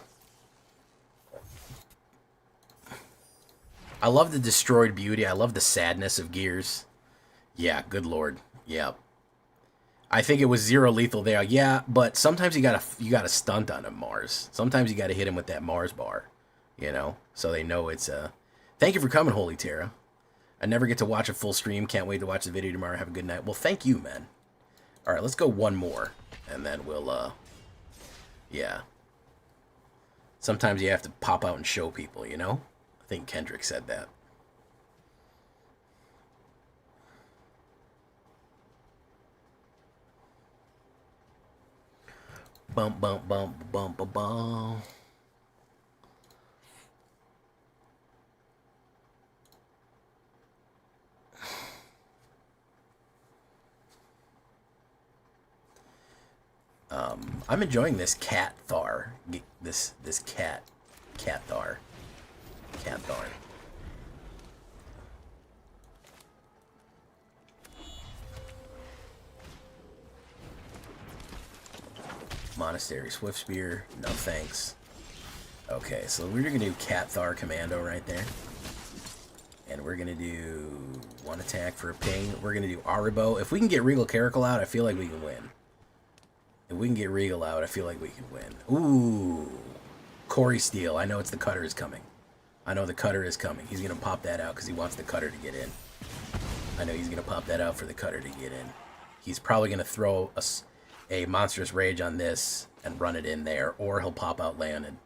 I love the destroyed beauty. I love the sadness of Gears. Yeah, good lord. Yeah. I think it was 0 lethal there. Yeah, but sometimes you gotta stunt on him, Mars. Sometimes you gotta hit him with that Mars bar. You know? So they know it's Thank you for coming, Holy Terra. I never get to watch a full stream. Can't wait to watch the video tomorrow. Have a good night. Well, thank you, man. Alright, let's go one more. And then we'll yeah. Sometimes you have to pop out and show people, you know? I think Kendrick said that. Bump, bump, bump, bump, bump, bump. I'm enjoying this cat Thar. This cat Thar. Cat Thar. Monastery Swift Spear. No thanks. Okay, so we're gonna do Cat Thar Commando right there. And we're gonna do one attack for a ping. We're gonna do Aribo. If we can get Regal Caracal out, I feel like we can win. If we can get Regal out, I feel like we can win. Ooh. Corey Steele. I know it's the cutter is coming. I know the cutter is coming. He's going to pop that out because he wants the cutter to get in. I know he's going to pop that out for the cutter to get in. He's probably going to throw a Monstrous Rage on this and run it in there. Or he'll pop out Leonid.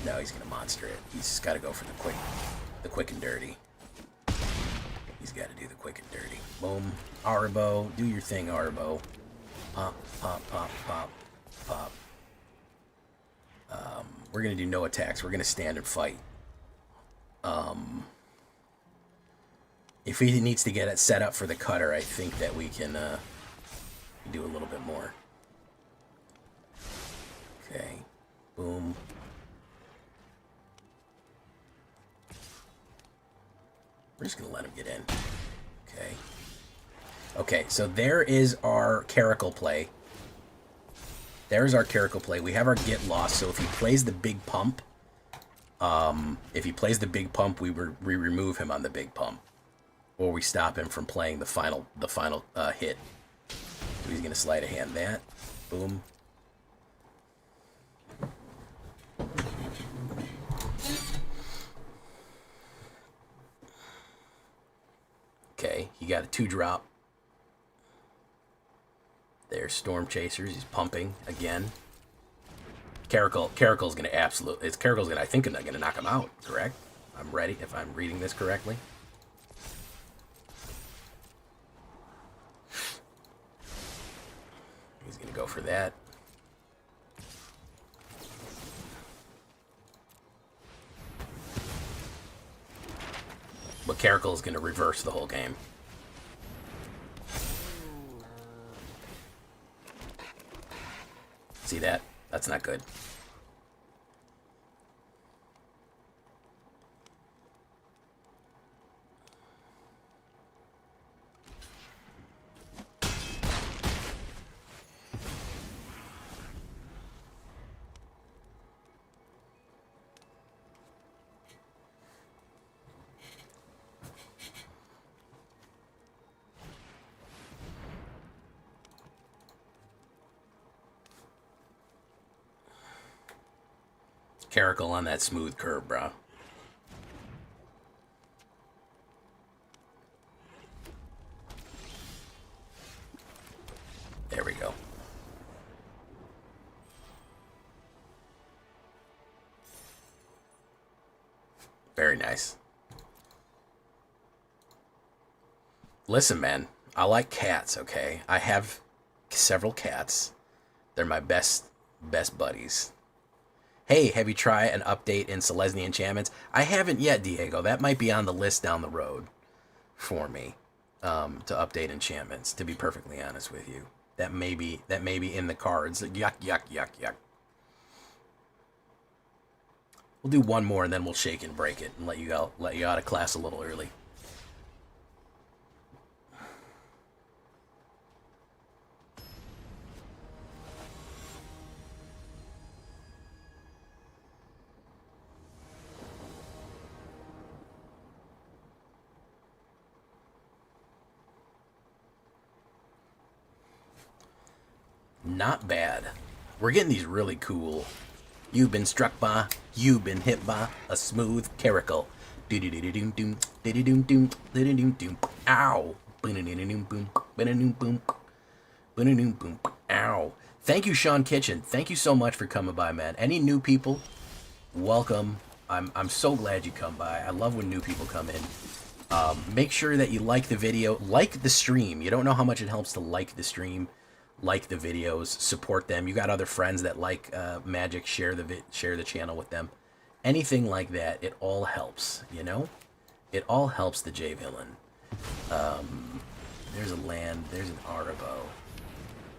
No, he's going to monster it. He's just got to go for the quick and dirty. He's got to do the quick and dirty. Boom. Aribo. Do your thing, Aribo. Pop, pop, pop, pop, pop. We're going to do no attacks. We're going to stand and fight. If he needs to get it set up for the cutter, I think that we can do a little bit more. Okay. Boom. We're just going to let him get in. Okay. Okay, so there is our Caracal play. There's our Caracal play. We have our Get Lost, so if he plays the big pump, we remove him on the big pump. Or we stop him from playing the final hit. So he's going to sleight of hand that. Boom. Okay, he got a 2-drop. There's Storm Chasers. He's pumping again. Caracal's gonna I think, gonna knock him out. Correct? I'm ready, if I'm reading this correctly. He's gonna go for that. But Caracal is gonna reverse the whole game. See that? That's not good. Caracal on that smooth curve, bro. There we go. Very nice. Listen, man, I like cats, okay? I have several cats. They're my best buddies. Hey, have you tried an update in Selesnya enchantments? I haven't yet, Diego. That might be on the list down the road for me to update enchantments, to be perfectly honest with you. That may be in the cards. Yuck, yuck, yuck, yuck. We'll do one more and then we'll shake and break it and let you out of class a little early. Not bad. We're getting these really cool. You've been struck by, you've been hit by a smooth caracal. Ow. Ow. Thank you, Sean Kitchen. Thank you so much for coming by, man. Any new people, welcome. I'm so glad you come by. I love when new people come in. Make sure that you like the video, like the stream. You don't know how much it helps to like the stream. Like the videos, support them. You got other friends that like Magic, share the channel with them. Anything like that, it all helps, you know? It all helps the J-Villain. There's a land, there's an Arabo.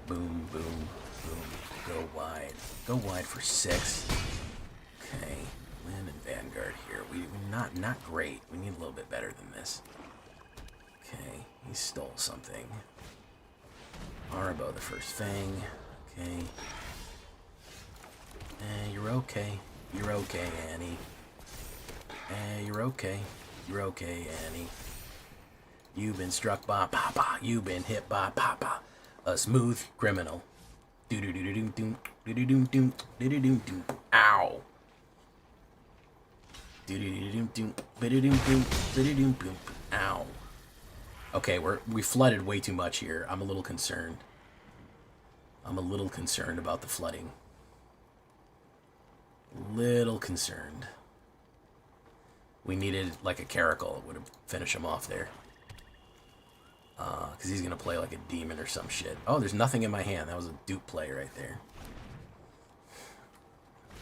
Boom, boom, boom. Go wide. Go wide for 6. Okay, Lynn and Vanguard here. We're not great. We need a little bit better than this. Okay, he stole something. Arabo, the first thing. Okay. You're okay. You're okay, Annie. You're okay. You're okay, Annie. You've been struck by Papa. You've been hit by Papa. A smooth criminal. Do-do-do-do-do-do. Do-do-do-do-do. Do-do-do-do. Ow. Do-do-do-do-do. Do-do-do-do. Do-do-do-do. Ow. Okay, we flooded way too much here. I'm a little concerned. I'm a little concerned about the flooding. Little concerned. We needed like a caracal. It would have finished him off there. Because he's going to play like a demon or some shit. Oh, there's nothing in my hand. That was a dupe play right there.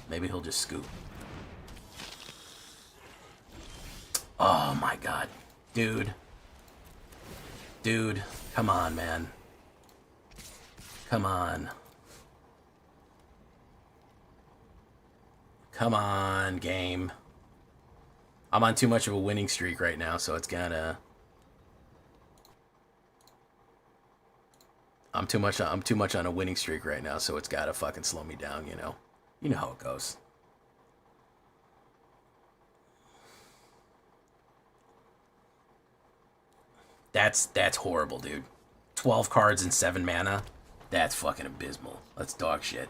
Maybe he'll just scoop. Oh my god. Dude. Dude, come on, man. Come on. Come on, game. I'm on too much of a winning streak right now, so it's gotta... I'm too much on a winning streak right now, so it's gotta fucking slow me down, you know? You know how it goes. That's horrible, dude. 12 cards and 7 mana. That's fucking abysmal. That's dog shit.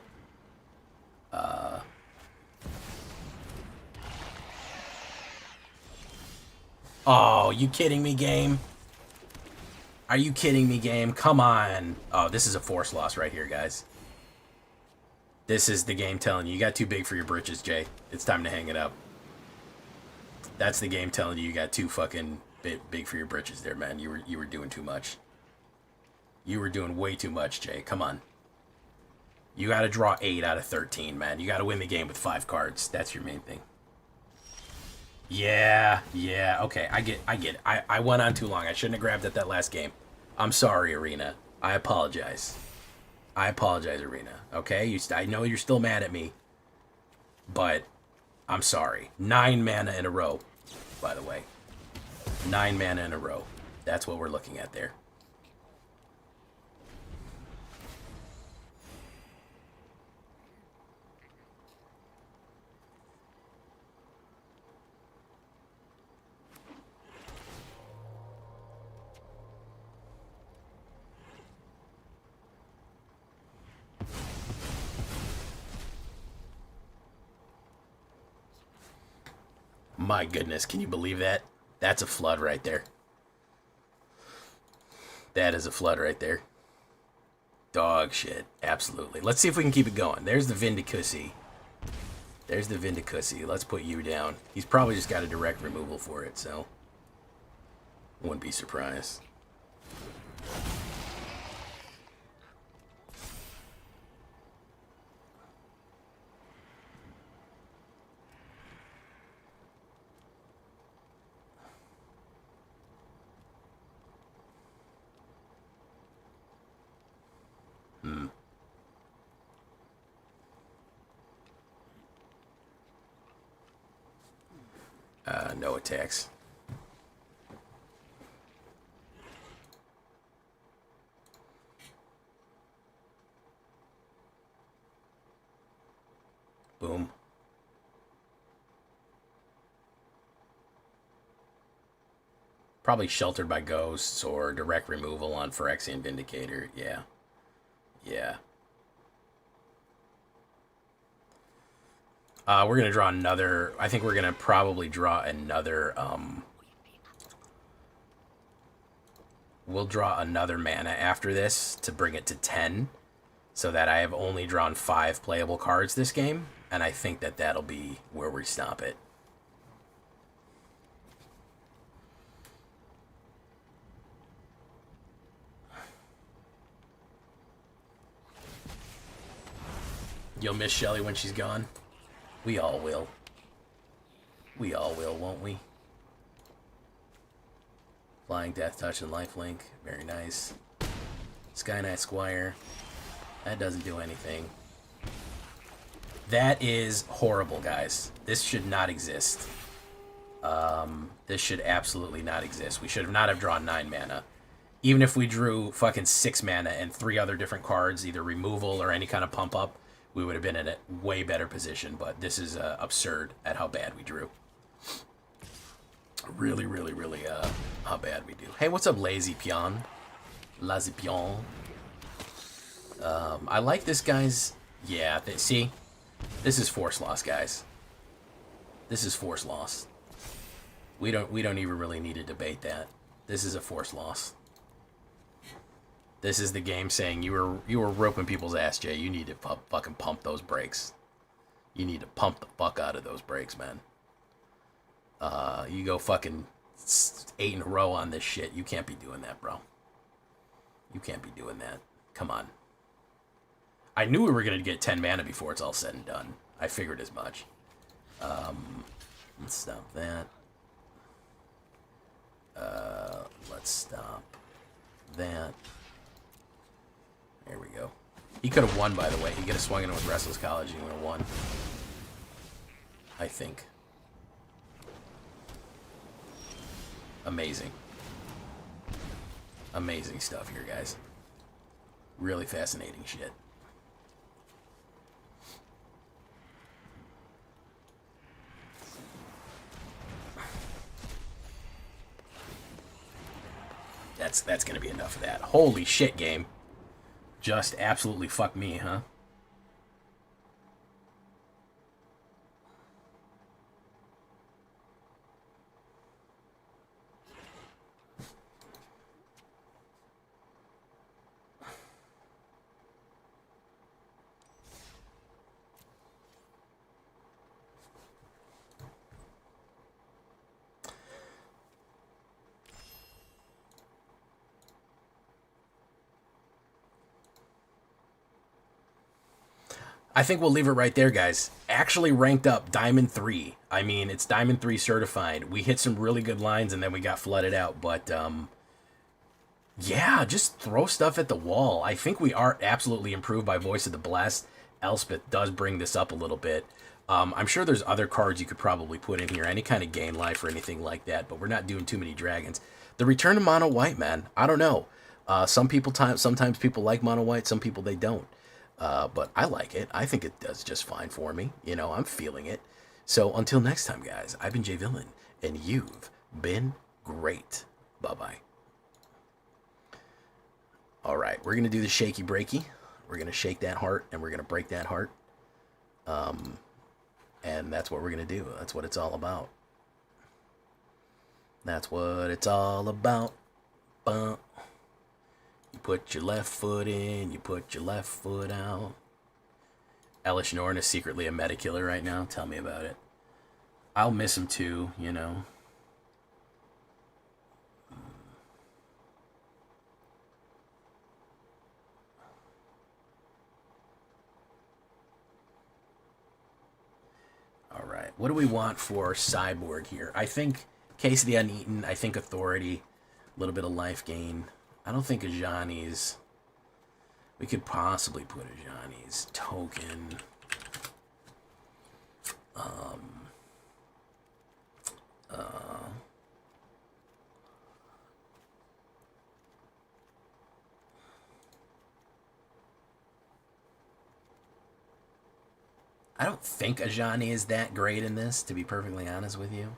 Oh, you kidding me, game? Are you kidding me, game? Come on. Oh, this is a force loss right here, guys. This is the game telling you, you got too big for your britches, Jay. It's time to hang it up. That's the game telling you got too fucking big for your britches there, man. You were doing too much. You were doing way too much, Jay. Come on. You got to draw 8 out of 13, man. You got to win the game with 5 cards. That's your main thing. Yeah. Okay, I get it. I went on too long. I shouldn't have grabbed at that last game. I'm sorry, Arena. I apologize. Arena. Okay? I know you're still mad at me, but I'm sorry. 9 mana in a row, by the way. 9 mana in a row. That's what we're looking at there. My goodness, can you believe that? That's a flood right there. That is a flood right there. Dog shit, absolutely. Let's see if we can keep it going. There's the Vindicussy. Let's put you down. He's probably just got a direct removal for it, so wouldn't be surprised. No attacks. Boom. Probably sheltered by ghosts or direct removal on Phyrexian Vindicator. Yeah. We're going to draw another... I think we're going to probably draw another... We'll draw another mana after this to bring it to 10, so that I have only drawn 5 playable cards this game, and I think that that'll be where we stop it. You'll miss Shelly when she's gone? We all will. We all will, won't we? Flying Death Touch and Lifelink. Very nice. Sky Knight Squire. That doesn't do anything. That is horrible, guys. This should not exist. This should absolutely not exist. We should have not have drawn 9 mana. Even if we drew fucking 6 mana and 3 other different cards, either removal or any kind of pump up, we would have been in a way better position, but this is absurd at how bad we drew. Really, how bad we do. Hey, what's up, Lazy Pion? Lazy Pion. I like this guy's... Yeah, see? This is force loss, guys. This is force loss. We don't even really need to debate that. This is a force loss. This is the game saying you were roping people's ass, Jay. You need to fucking pump those brakes. You need to pump the fuck out of those brakes, man. You go fucking 8 in a row on this shit. You can't be doing that, bro. You can't be doing that. Come on. I knew we were going to get 10 mana before it's all said and done. I figured as much. Let's stop that. Let's stop that. There we go. He could have won, by the way. He could have swung in with Restless College and he would have won. I think. Amazing. Amazing stuff here, guys. Really fascinating shit. That's gonna be enough of that. Holy shit, game. Just absolutely fuck me, huh? I think we'll leave it right there, guys. Actually ranked up Diamond 3. I mean, it's Diamond 3 certified. We hit some really good lines and then we got flooded out. But, yeah, just throw stuff at the wall. I think we are absolutely improved by Voice of the Blessed. Elspeth does bring this up a little bit. I'm sure there's other cards you could probably put in here. Any kind of gain life or anything like that. But we're not doing too many dragons. The return of Mono White, man. I don't know. Sometimes people like Mono White. Some people they don't. But I like it. I think it does just fine for me. You know, I'm feeling it. So until next time, guys, I've been Jay Villain, and you've been great. Bye-bye. All right, we're going to do the shaky breaky. We're going to shake that heart, and we're going to break that heart. And that's what we're going to do. That's what it's all about. That's what it's all about. You put your left foot in, you put your left foot out. Elish Norn is secretly a meta killer right now. Tell me about it. I'll miss him too, you know. All right. What do we want for Cyborg here? I think Case of the Uneaten. I think Authority. A little bit of life gain. I don't think Ajani's... We could possibly put Ajani's token. I don't think Ajani is that great in this, to be perfectly honest with you.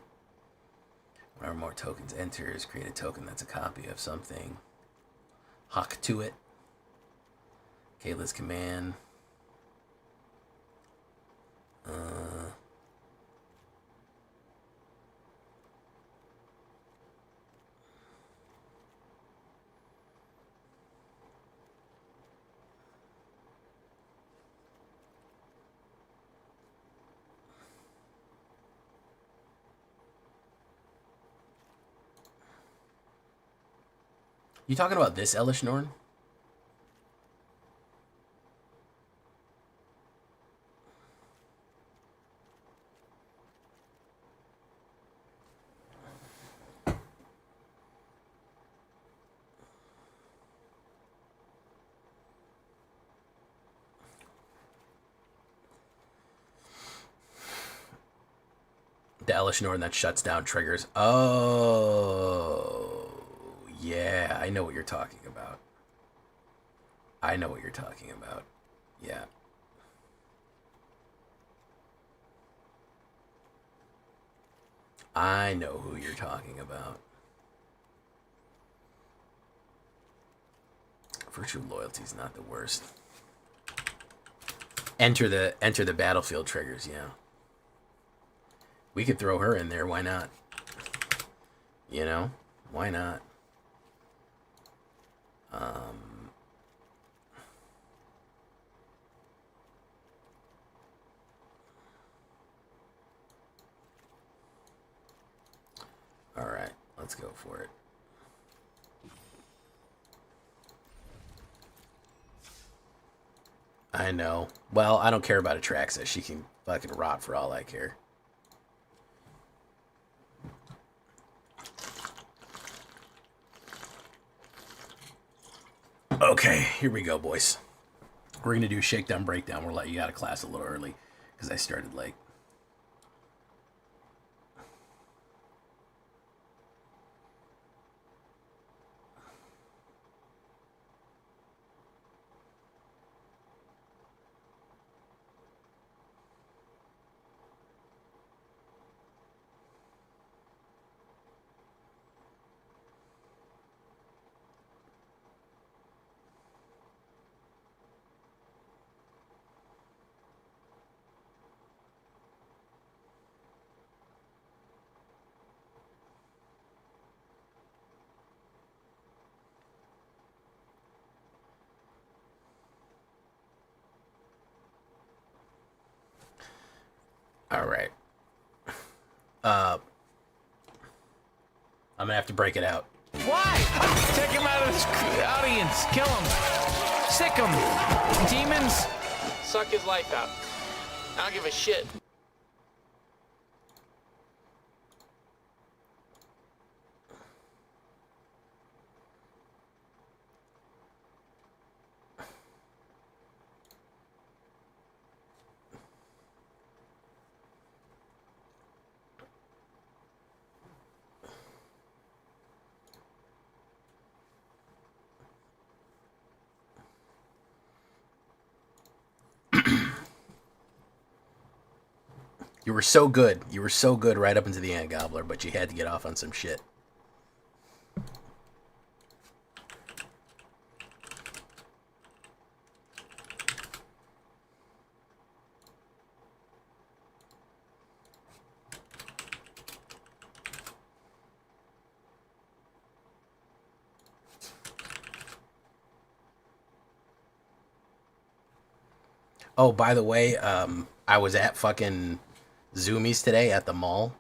Whenever more tokens enters, create a token that's a copy of something. Hawk to it. Kayla's command. You talking about this Elish Norn? The Elish Norn that shuts down triggers. Oh, yeah. I know what you're talking about. I know what you're talking about. Yeah. I know who you're talking about. Virtue Loyalty's not the worst. Enter the battlefield triggers, yeah. We could throw her in there, why not? You know? Why not? Alright, let's go for it. I know. Well, I don't care about Atraxa. She can fucking rot for all I care. Okay, here we go, boys. We're going to do Shakedown Breakdown. We'll let you out of class a little early because I started late. All right. I'm gonna have to break it out.
Why? Take him out of this audience. Kill him. Sick him. Demons. suck his life out. I don't give a shit.
You were so good. You were so good right up into the end, Gobbler, but you had to get off on some shit. Oh, by the way, I was at fucking Zoomies today at the mall,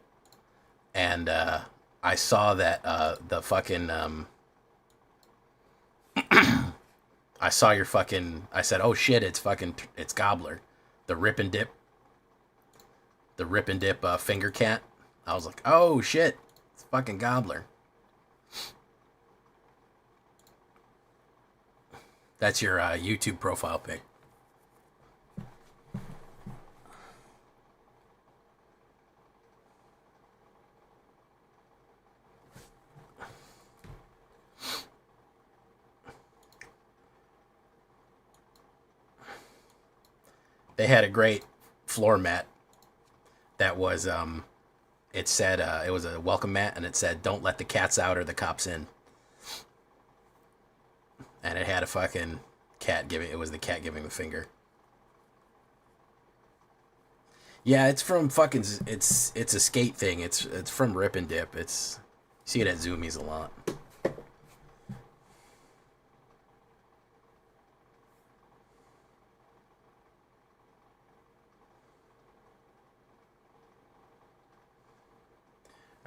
and I saw that the fucking I saw your fucking. I said, "Oh shit, it's Gobbler, the rip and dip, finger cat." I was like, "Oh shit, it's fucking Gobbler." That's your YouTube profile pic. They had a great floor mat that was it said it was a welcome mat, and it said don't let the cats out or the cops in, and it had a fucking cat giving, it was the cat giving the finger. Yeah, it's from fucking, it's a skate thing. It's from Rip and Dip. It's, you see it at Zoomies a lot.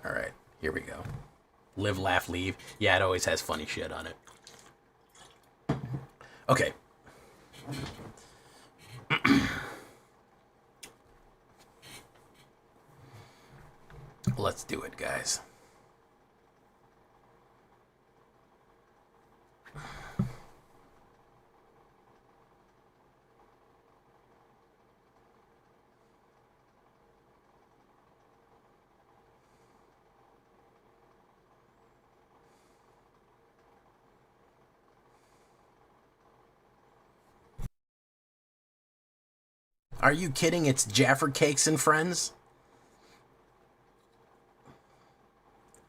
All right, here we go. Live, laugh, leave. Yeah, it always has funny shit on it. Okay. Let's do it, guys. Are you kidding? It's Jaffer Cakes and Friends?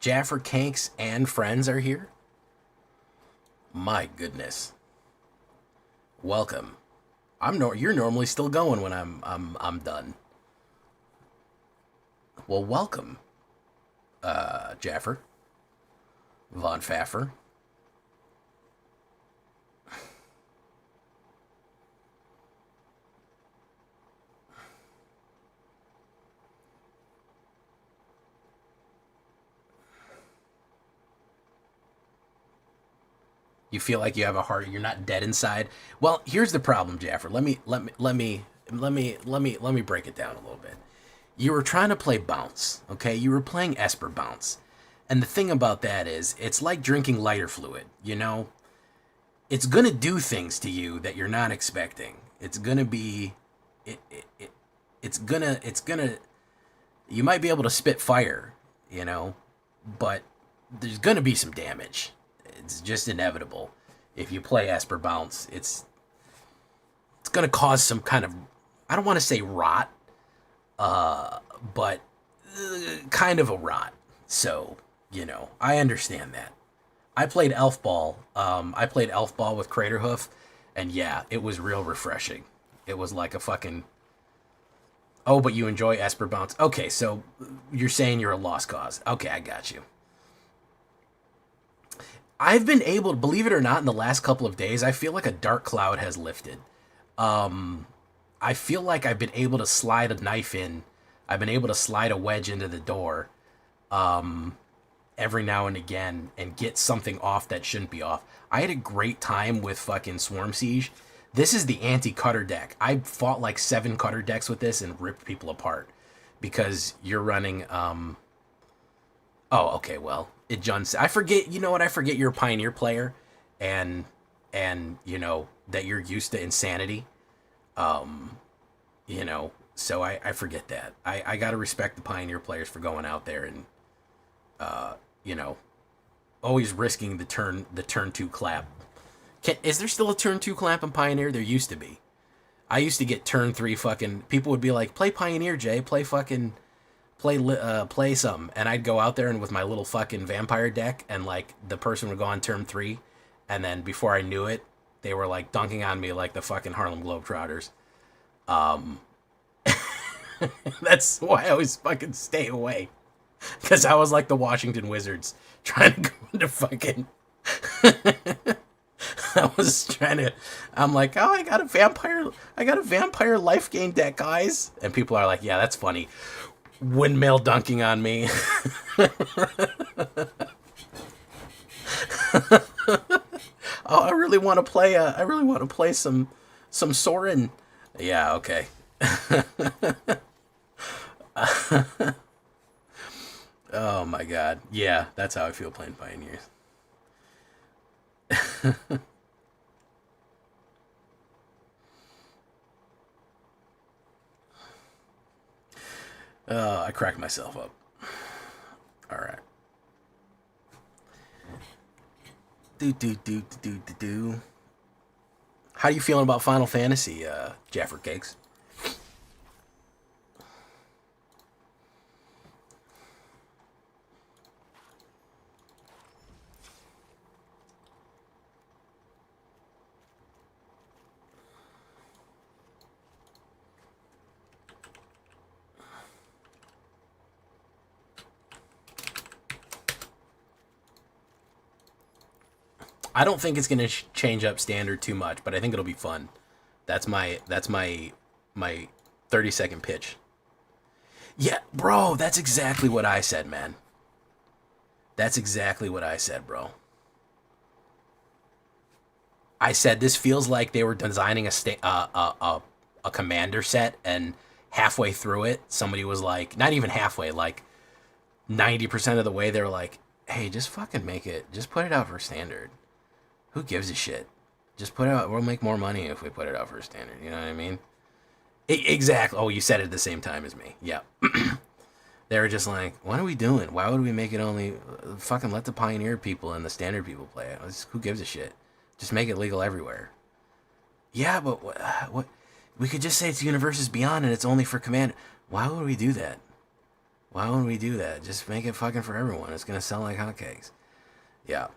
Jaffer Cakes and Friends are here? My goodness. Welcome. You're normally still going when I'm done. Well, welcome. Jaffer. Von Pfaffer. You feel like you have a heart, you're not dead inside. Well, here's the problem, Jaffer. Let me break it down a little bit. You were trying to play bounce, okay? You were playing Esper bounce. And the thing about that is, it's like drinking lighter fluid, you know? It's gonna do things to you that you're not expecting. It's gonna be, it's gonna, you might be able to spit fire, you know? But there's gonna be some damage. It's just inevitable. If you play Esper Bounce, it's gonna cause some kind of, I don't want to say rot, but kind of a rot. So, you know, I understand that. I played Elf Ball. I played Elf Ball with Craterhoof, and yeah, it was real refreshing. It was like a fucking. Oh, but you enjoy Esper Bounce. Okay, so you're saying you're a lost cause. Okay, I got you. I've been able to, believe it or not, in the last couple of days, I feel like a dark cloud has lifted. I feel like I've been able to slide a knife in. I've been able to slide a wedge into the door every now and again and get something off that shouldn't be off. I had a great time with fucking Swarm Siege. This is the anti-cutter deck. I fought like 7 cutter decks with this and ripped people apart because you're running. Oh, okay. Well, it John. I forget. You know what? I forget you're a Pioneer player, and you know that you're used to insanity. You know, so I forget that. I gotta respect the Pioneer players for going out there and you know, always risking the turn 2 clap. Is there still a turn 2 clamp in Pioneer? There used to be. I used to get turn 3 fucking... People would be like, play Pioneer, Jay. Play fucking... Play something. And I'd go out there and with my little fucking vampire deck, and like the person would go on turn 3, and then before I knew it, they were like dunking on me like the fucking Harlem Globetrotters. That's why I always fucking stay away. Because I was like the Washington Wizards trying to go into fucking... I was trying to... I'm like, oh, I got a vampire life gain deck, guys. And people are like, yeah, that's funny. Windmill dunking on me. Oh, I really want to play some Sorin. Yeah, okay. Oh my god. Yeah, that's how I feel playing Pioneers. I cracked myself up. All right. Do. How you feeling about Final Fantasy, Jaffer Cakes? I don't think it's gonna change up standard too much, but I think it'll be fun. That's my 30-second pitch. Yeah, bro, that's exactly what I said, man. That's exactly what I said, bro. I said this feels like they were designing a commander set, and halfway through it, somebody was like, not even halfway, like 90% of the way, they were like, hey, just fucking make it, just put it out for standard. Who gives a shit? Just put it out. We'll make more money if we put it out for a standard. You know what I mean? Exactly. Oh, you said it at the same time as me. Yeah. They were just like, what are we doing? Why would we make it only... Fucking let the Pioneer people and the standard people play it. Who gives a shit? Just make it legal everywhere. Yeah, but what? We could just say it's Universes Beyond and it's only for Commander. Why would we do that? Why would we do that? Just make it fucking for everyone. It's going to sell like hotcakes. Yeah.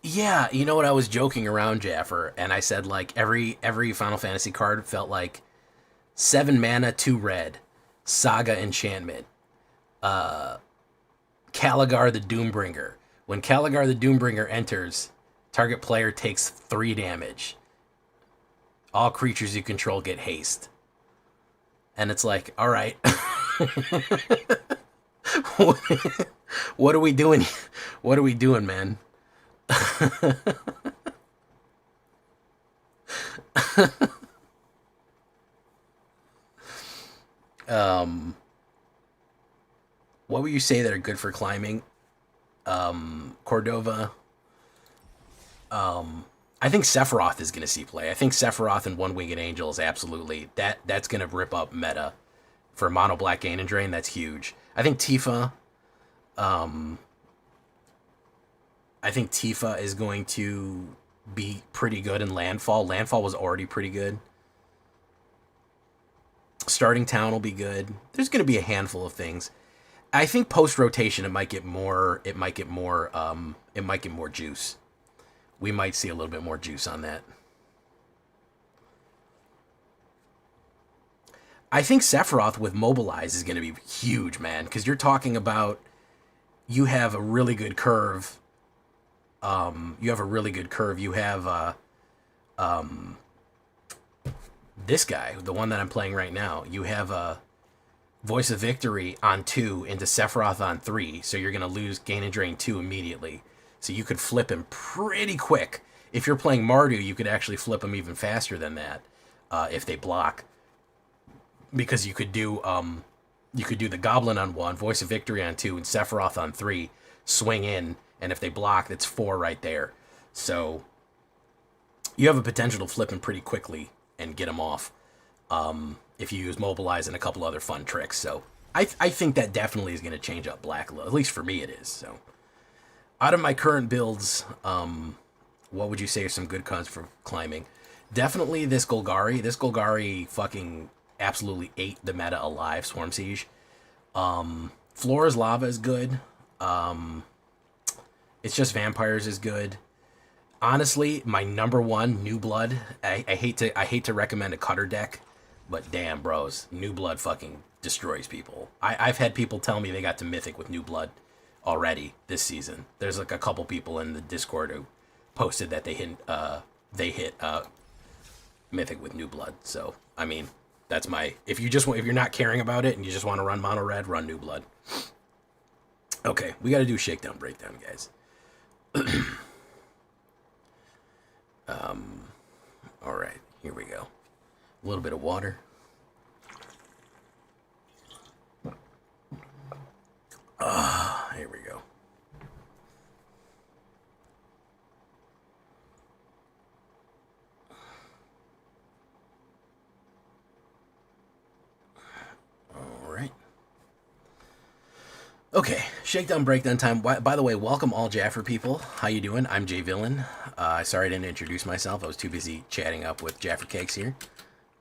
Yeah, you know what? I was joking around, Jaffer, and I said like every Final Fantasy card felt like 7 mana, 2 red, Saga Enchantment, Caligar the Doombringer. When Caligar the Doombringer enters, target player takes 3 damage. All creatures you control get haste. And it's like, all right. What are we doing? What are we doing, man? What would you say that are good for climbing? Cordova. I think Sephiroth is going to see play. I think Sephiroth and One-Winged Angel is absolutely... That's going to rip up meta. For Mono Black Gain and Drain, that's huge. I think Tifa... I think Tifa is going to be pretty good in Landfall. Landfall was already pretty good. Starting Town will be good. There's going to be a handful of things. I think post rotation it might get more juice. We might see a little bit more juice on that. I think Sephiroth with Mobilize is going to be huge, man, because you're talking about you have a really good curve. You have a really good curve. You have this guy, the one that I'm playing right now. You have Voice of Victory on 2 into Sephiroth on 3, so you're going to lose Gain and Drain 2 immediately. So you could flip him pretty quick. If you're playing Mardu, you could actually flip him even faster than that if they block. Because you could do the Goblin on 1, Voice of Victory on 2, and Sephiroth on 3, swing in, and if they block, that's 4 right there. So you have a potential to flip him pretty quickly and get him off. If you use Mobilize and a couple other fun tricks. So I think that definitely is going to change up Black. At least for me it is. So out of my current builds, what would you say are some good cons for climbing? Definitely this Golgari. This Golgari fucking absolutely ate the meta alive, Swarm Siege. Flora's Lava is good. It's just Vampires is good. Honestly, my number one, New Blood. I hate to recommend a cutter deck, but damn, bros, New Blood fucking destroys people. I've had people tell me they got to Mythic with New Blood already this season. There's like a couple people in the Discord who posted that they hit Mythic with New Blood. So I mean, that's my. If you're not caring about it and you just want to run mono red, run New Blood. Okay, we got to do Shakedown Breakdown, guys. All right, here we go. A little bit of water. Here we go. All right. Okay, Shakedown Breakdown time. By the way, welcome all Jaffer people. How you doing? I'm Jay Villain. Sorry I didn't introduce myself. I was too busy chatting up with Jaffer Cakes here.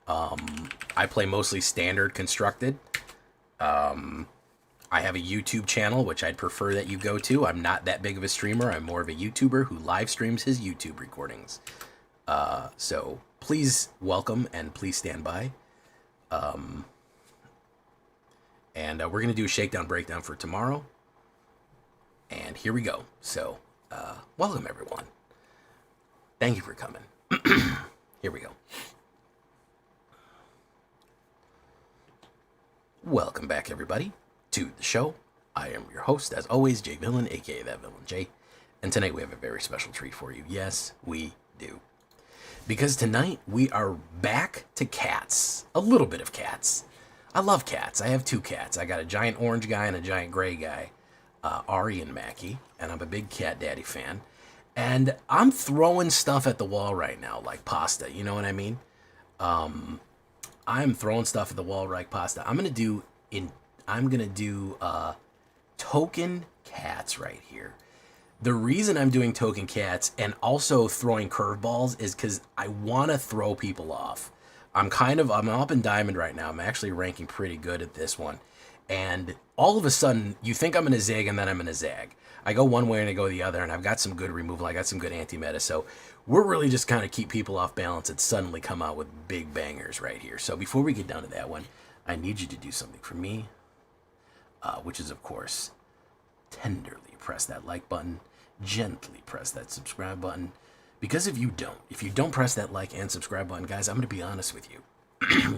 I play mostly standard constructed. I have a YouTube channel, which I'd prefer that you go to. I'm not that big of a streamer. I'm more of a YouTuber who live streams his YouTube recordings. So please welcome and please stand by. And we're going to do a Shakedown Breakdown for tomorrow. And here we go. So, welcome everyone. Thank you for coming. Here we go. Welcome back, everybody, to the show. I am your host, as always, Jay Villain, aka That Villain Jay. And tonight we have a very special treat for you. Yes, we do. Because tonight we are back to cats. A little bit of cats. I love cats. I have 2 cats. I got a giant orange guy and a giant gray guy, Ari and Mackie, and I'm a big Cat Daddy fan. And I'm throwing stuff at the wall right now, like pasta. You know what I mean? I'm throwing stuff at the wall like pasta. I'm gonna do token cats right here. The reason I'm doing token cats and also throwing curveballs is because I want to throw people off. I'm up in Diamond right now. I'm actually ranking pretty good at this one. And all of a sudden, you think I'm going to zig and then I'm going to zag. I go one way and I go the other, and I've got some good removal. I got some good anti-meta. So we're really just kind of keep people off balance and suddenly come out with big bangers right here. So before we get down to that one, I need you to do something for me, which is, of course, tenderly press that like button, gently press that subscribe button. Because if you don't press that like and subscribe button, guys, I'm going to be honest with you.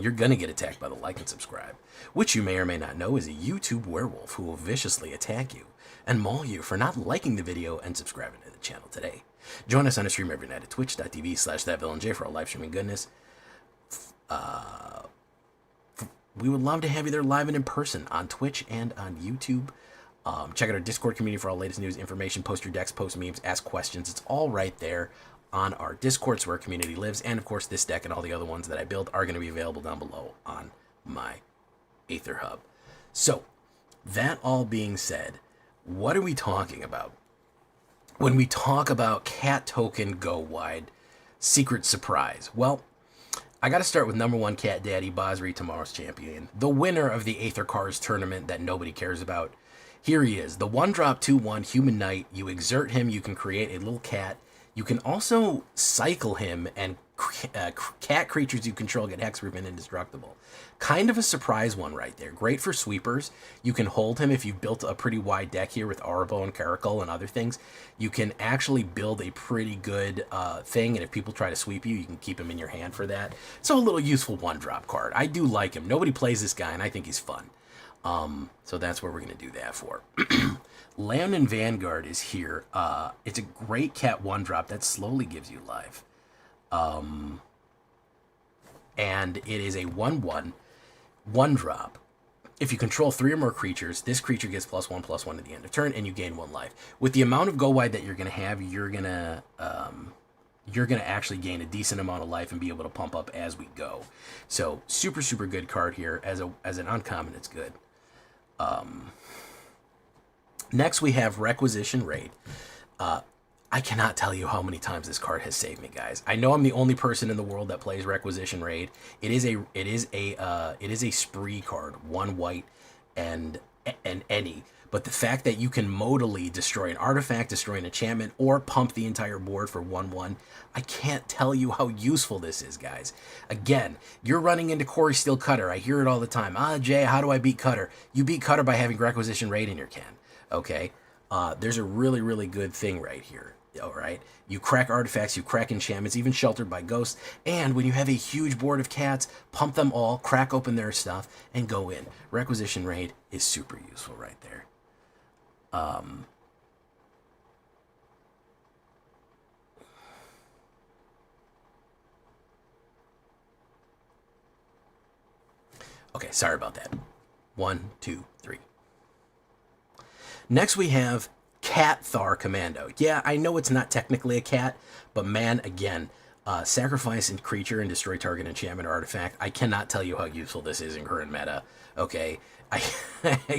You're going to get attacked by the like and subscribe, which you may or may not know is a YouTube werewolf who will viciously attack you and maul you for not liking the video and subscribing to the channel today. Join us on a stream every night at twitch.tv/thatvillainej for all live streaming goodness. We would love to have you there live and in person on Twitch and on YouTube. Check out our Discord community for all latest news, information, post your decks, post memes, ask questions. It's all right there on our Discord, where our community lives. And of course, this deck and all the other ones that I build are going to be available down below on my AetherHub. So, that all being said, what are we talking about? When we talk about cat token go wide, secret surprise. Well, I got to start with number 1 Cat Daddy, Basri, tomorrow's champion. The winner of the Aether Cars tournament that nobody cares about. Here he is, the 1-drop 2/1 Human Knight. You exert him, you can create a little cat. You can also cycle him, and cat creatures you control get hexproof and indestructible. Kind of a surprise one right there. Great for sweepers. You can hold him if you've built a pretty wide deck here with Arbo and Caracal and other things. You can actually build a pretty good thing, and if people try to sweep you, you can keep him in your hand for that. So a little useful 1-drop card. I do like him. Nobody plays this guy, and I think he's fun. So that's what we're going to do that for. Land and Vanguard is here. It's a great cat 1-drop that slowly gives you life. And it is a 1/1, 1-drop. If you control 3 or more creatures, this creature gets +1/+1 at the end of turn, and you gain 1 life. With the amount of go wide that you're going to have, you're going to actually gain a decent amount of life and be able to pump up as we go. So super, super good card here. As an uncommon, it's good. Next, we have Requisition Raid. I cannot tell you how many times this card has saved me, guys. I know I'm the only person in the world that plays Requisition Raid. It is a spree card, 1 white and any. But the fact that you can modally destroy an artifact, destroy an enchantment, or pump the entire board for 1/1, I can't tell you how useful this is, guys. Again, you're running into Corey Steel Cutter. I hear it all the time. Jay, how do I beat Cutter? You beat Cutter by having Requisition Raid in your can. Okay? There's a really, really good thing right here. All right, you crack artifacts, you crack enchantments, even sheltered by ghosts, and when you have a huge board of cats, pump them all, crack open their stuff, and go in. Requisition Raid is super useful right there. Okay, sorry about that. 1, 2, 3. Next we have Cat Thar Commando. Yeah, I know it's not technically a cat, but man, again, sacrifice a creature and destroy target enchantment or artifact. I cannot tell you how useful this is in current meta. Okay, I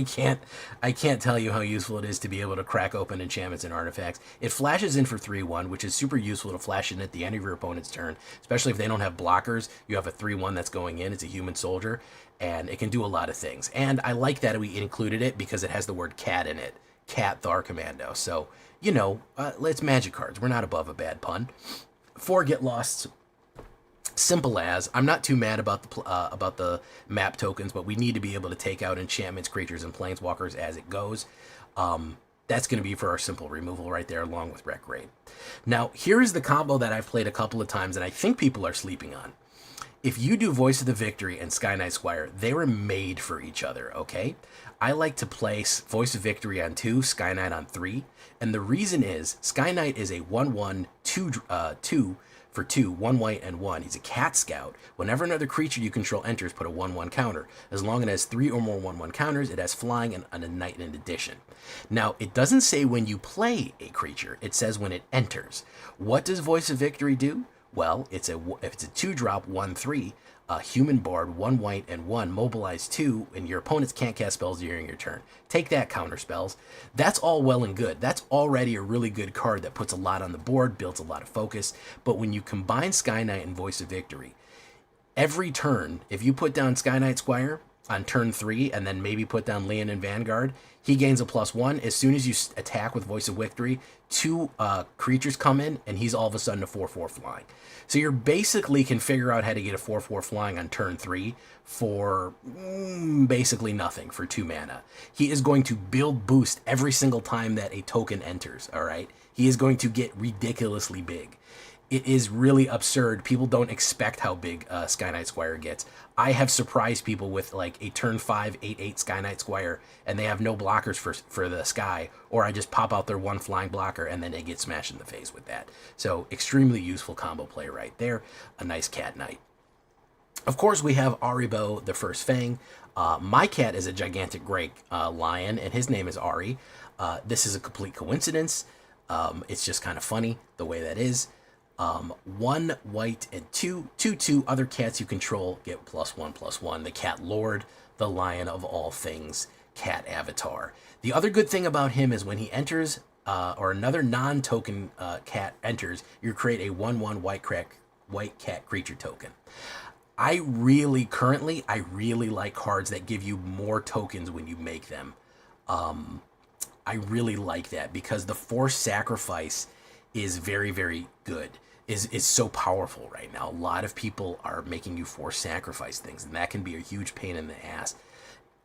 can't tell you how useful it is to be able to crack open enchantments and artifacts. It flashes in for 3/1, which is super useful to flash in at the end of your opponent's turn, especially if they don't have blockers. You have a 3/1 that's going in. It's a human soldier, and it can do a lot of things. And I like that we included it because it has the word cat in it. Cat Thar Commando. So, you know, it's magic cards. We're not above a bad pun. 4 get lost. Simple as. I'm not too mad about the map tokens, but we need to be able to take out enchantments, creatures, and planeswalkers as it goes. That's going to be for our simple removal right there, along with Rec Raid. Now, here is the combo that I've played a couple of times, and I think people are sleeping on. If you do Voice of the Victory and Sky Knight Squire, they were made for each other, okay? I like to place Voice of Victory on 2, Sky Knight on 3, and the reason is Sky Knight is a 1/1, 2 for 2, 1 white and 1. He's a cat scout. Whenever another creature you control enters, put a 1/1 counter. As long as it has 3 or more 1/1 counters, it has flying and a knight in addition. Now, it doesn't say when you play a creature, it says when it enters. What does Voice of Victory do? Well, if it's a 2-drop, 1/3, human bard, 1 white and 1, mobilize 2, and your opponents can't cast spells during your turn. Take that, counter spells. That's all well and good. That's already a really good card that puts a lot on the board, builds a lot of focus. But when you combine Sky Knight and Voice of Victory, every turn, if you put down Sky Knight Squire on turn 3 and then maybe put down Leon and Vanguard, he gains a +1. As soon as you attack with Voice of Victory, 2 creatures come in, and he's all of a sudden a 4/4 flying. So you basically can figure out how to get a 4/4 flying on turn 3 for basically nothing for 2 mana. He is going to build boost every single time that a token enters, all right? He is going to get ridiculously big. It is really absurd. People don't expect how big Sky Knight Squire gets. I have surprised people with like a turn 5, 8/8 Sky Knight Squire, and they have no blockers for the Sky, or I just pop out their 1 flying blocker, and then they get smashed in the face with that. So extremely useful combo play right there. A nice cat knight. Of course, we have Aribo, the First Fang. My cat is a gigantic gray lion, and his name is Ari. This is a complete coincidence. It's just kind of funny the way that is. 1 white and 2/2 other cats you control get +1/+1. The Cat Lord, the lion of all things, cat avatar. The other good thing about him is when he enters, or another non-token cat enters, you create a 1/1 white cat creature token. I really like cards that give you more tokens when you make them. I really like that because the forced sacrifice is very, very good. Is so powerful right now. A lot of people are making you force sacrifice things, and that can be a huge pain in the ass.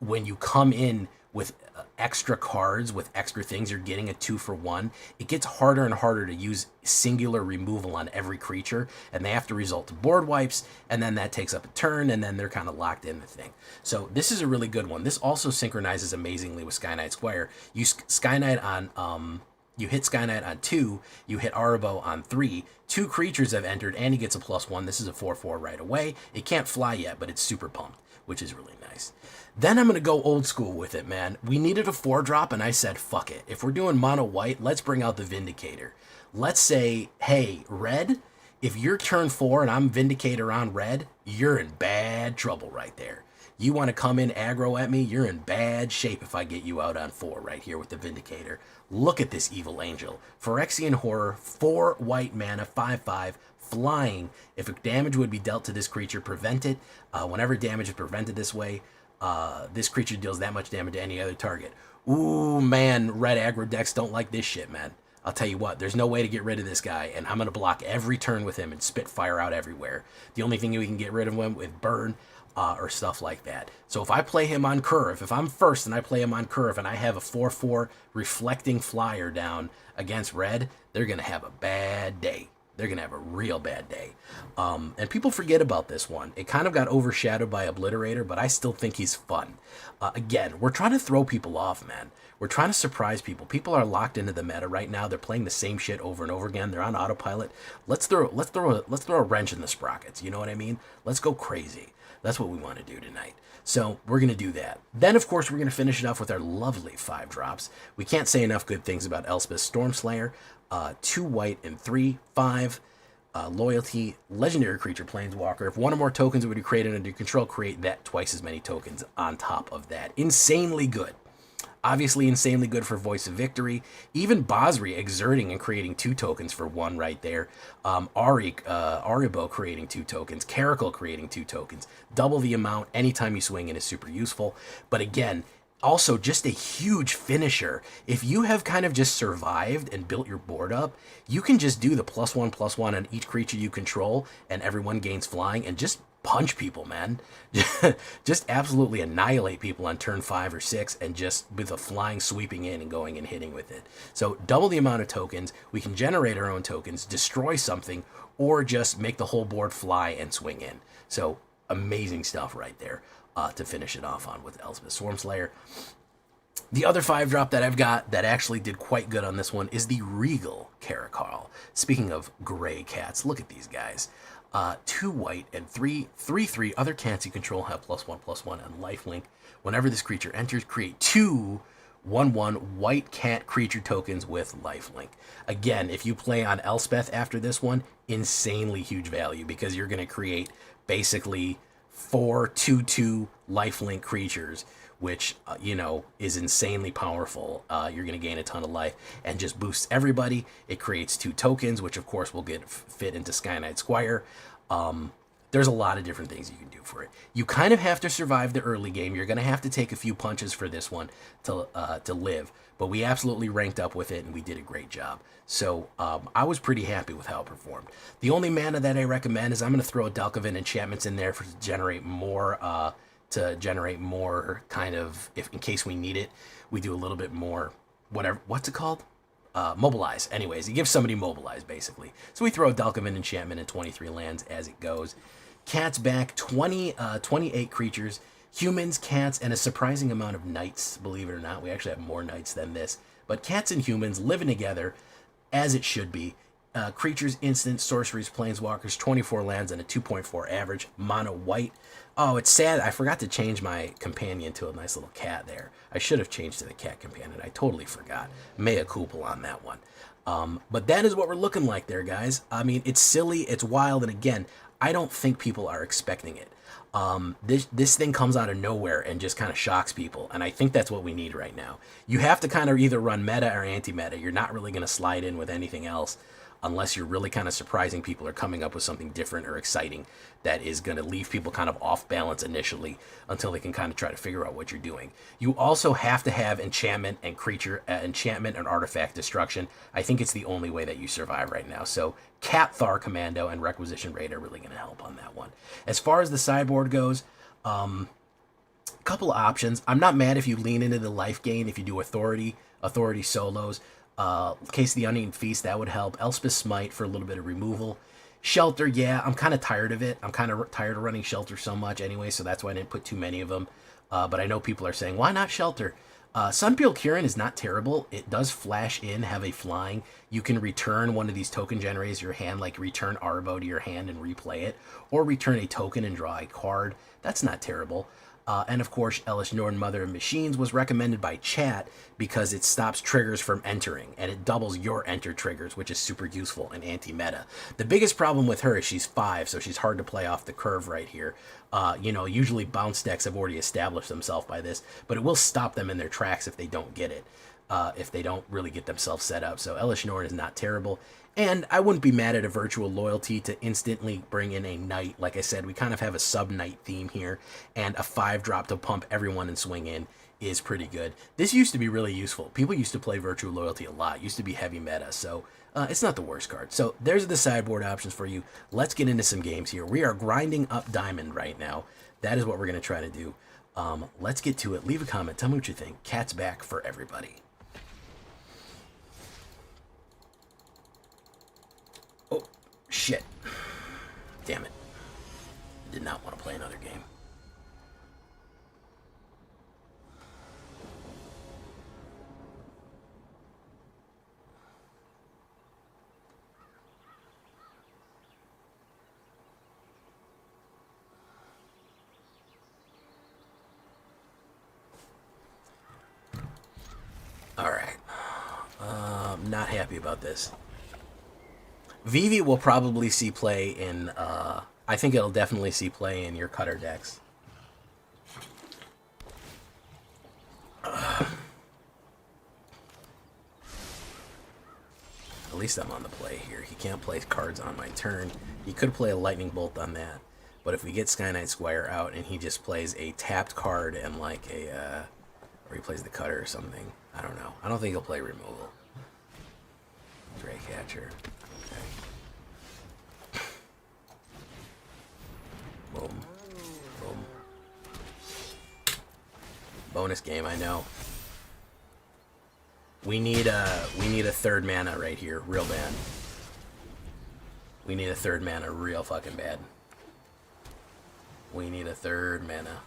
when you come in with extra cards, with extra things, you're getting a 2-for-1. It gets harder and harder to use singular removal on every creature, and they have to result to board wipes, and then that takes up a turn, and then they're kind of locked in the thing. So this is a really good one. This also synchronizes amazingly with Sky Knight Squire. You Sky Knight on you hit Sky Knight on 2, you hit Arabo on 3. 2 creatures have entered, and he gets a +1. This is a 4/4 right away. It can't fly yet, but it's super pumped, which is really nice. Then I'm going to go old school with it, man. We needed a 4-drop, and I said, fuck it. If we're doing mono white, let's bring out the Vindicator. Let's say, hey, red, if you're turn 4 and I'm Vindicator on red, you're in bad trouble right there. You want to come in aggro at me, you're in bad shape if I get you out on 4 right here with the Vindicator. Look at this evil angel. Phyrexian Horror, 4 white mana, 5/5, flying. If damage would be dealt to this creature, prevent it. Whenever damage is prevented this way, this creature deals that much damage to any other target. Ooh, man, red aggro decks don't like this shit, man. I'll tell you what, there's no way to get rid of this guy, and I'm going to block every turn with him and spit fire out everywhere. The only thing we can get rid of him with burn or stuff like that. So if I play him on curve, if I'm first and I play him on curve and I have a 4/4 reflecting flyer down against red, they're going to have a bad day. They're going to have a real bad day. And people forget about this one. It kind of got overshadowed by Obliterator, but I still think he's fun. Again, we're trying to throw people off, man. We're trying to surprise people. People are locked into the meta right now. They're playing the same shit over and over again. They're on autopilot. Let's throw a wrench in the sprockets. You know what I mean? Let's go crazy. That's what we want to do tonight. So we're going to do that. Then, of course, we're going to finish it off with our lovely 5-drops. We can't say enough good things about Elspeth Stormslayer. 2 white and 3/5. Loyalty, legendary creature, planeswalker. If one or more tokens would be created under your control, create that twice as many tokens on top of that. Insanely good. Obviously insanely good for Voice of Victory. Even Basri exerting and creating 2 tokens for 1 right there. Aribo creating 2 tokens. Caracal creating 2 tokens. Double the amount anytime you swing in is super useful. But again, also just a huge finisher. If you have kind of just survived and built your board up, you can just do the +1/+1 on each creature you control and everyone gains flying and just punch people, man. Just absolutely annihilate people on turn 5 or 6 and just with a flying sweeping in and going and hitting with it. So double the amount of tokens. We can generate our own tokens, destroy something, or just make the whole board fly and swing in. So amazing stuff right there. To finish it off on with Elspeth Stormslayer. The other 5-drop that I've got that actually did quite good on this one is the Regal Caracal. Speaking of gray cats, look at these guys. 2 white and 3/3. Other cats you control have +1/+1 and lifelink. Whenever this creature enters, create 2 1/1 white cat creature tokens with lifelink. Again, if you play on Elspeth after this one, insanely huge value because you're going to create basically 4 2/2 lifelink creatures, which is insanely powerful. You're going to gain a ton of life and just boosts everybody. It creates 2 tokens, which of course will get fit into Sky Knight Squire. There's a lot of different things you can do for it. You kind of have to survive the early game. You're going to have to take a few punches for this one to live. But we absolutely ranked up with it, and we did a great job. So I was pretty happy with how it performed. The only mana that I recommend is I'm going to throw a Delcaven enchantments in there to generate more kind of, if in case we need it. We do a little bit more, what's it called? Mobilize. Anyways, it gives somebody mobilize, basically. So we throw a Delcaven enchantment in 23 lands as it goes. Cats back, 28 creatures. Humans, cats, and a surprising amount of knights, believe it or not. We actually have more knights than this. But cats and humans living together as it should be. Creatures, instants, sorceries, planeswalkers, 24 lands, and a 2.4 average. Mono white. Oh, it's sad. I forgot to change my companion to a nice little cat there. I should have changed to the cat companion. I totally forgot. Mea culpa on that one. But that is what we're looking like there, guys. I mean, it's silly. It's wild. And again, I don't think people are expecting it. This thing comes out of nowhere and just kind of shocks people, and I think that's what we need right now. You have to kind of either run meta or anti-meta. You're not really going to slide in with anything else unless you're really kind of surprising people or coming up with something different or exciting that is going to leave people kind of off balance initially until they can kind of try to figure out what you're doing. You also have to have enchantment and enchantment and artifact destruction. I think it's the only way that you survive right now. So Cat Thar Commando and Requisition Raid are really going to help on that one. As far as the sideboard goes, Couple of options. I'm not mad if you lean into the life gain, if you do authority solos. Case of the Uneaten Feast, that would help. Elspeth's Smite for a little bit of removal. Shelter, yeah, I'm kind of tired of it. I'm kind of tired of running Shelter so much anyway, so that's why I didn't put too many of them. But I know people are saying, why not Shelter? Sunpeeled Kirin is not terrible. It does flash in, have a flying. You can return one of these token generators to your hand, like return Arbo to your hand and replay it, or return a token and draw a card. That's not terrible. And of course, Elish Norn, Mother of Machines, was recommended by chat because it stops triggers from entering, and it doubles your enter triggers, which is super useful and anti-meta. The biggest problem with her is she's 5, so she's hard to play off the curve right here. Usually bounce decks have already established themselves by this, but it will stop them in their tracks if they don't get it, if they don't really get themselves set up. So Elish Norn is not terrible. And I wouldn't be mad at a Virtual Loyalty to instantly bring in a Knight. Like I said, we kind of have a sub-Knight theme here, and a 5-drop to pump everyone and swing in is pretty good. This used to be really useful. People used to play Virtual Loyalty a lot. It used to be heavy meta, so it's not the worst card. So there's the sideboard options for you. Let's get into some games here. We are grinding up Diamond right now. That is what we're going to try to do. Let's get to it. Leave a comment. Tell me what you think. Cat's back for everybody. Oh, shit. Damn it. Did not want to play another game. Alright. Not happy about this. Vivi will probably see play in, I think it'll definitely see play in your cutter decks. At least I'm on the play here. He can't play cards on my turn. He could play a Lightning Bolt on that. But if we get Sky Knight Squire out and he just plays a tapped card and like a, or he plays the cutter or something. I don't know. I don't think he'll play removal. Draycatcher. Okay. Boom. Boom. Bonus game, I know. We need a third mana right here, real bad. We need a third mana real fucking bad. We need a third mana.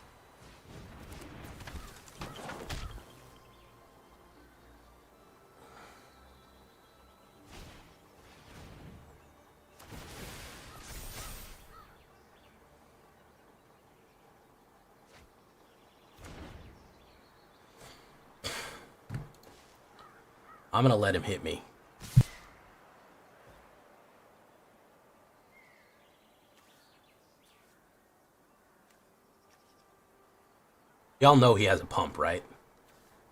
I'm gonna let him hit me. Y'all know he has a pump, right?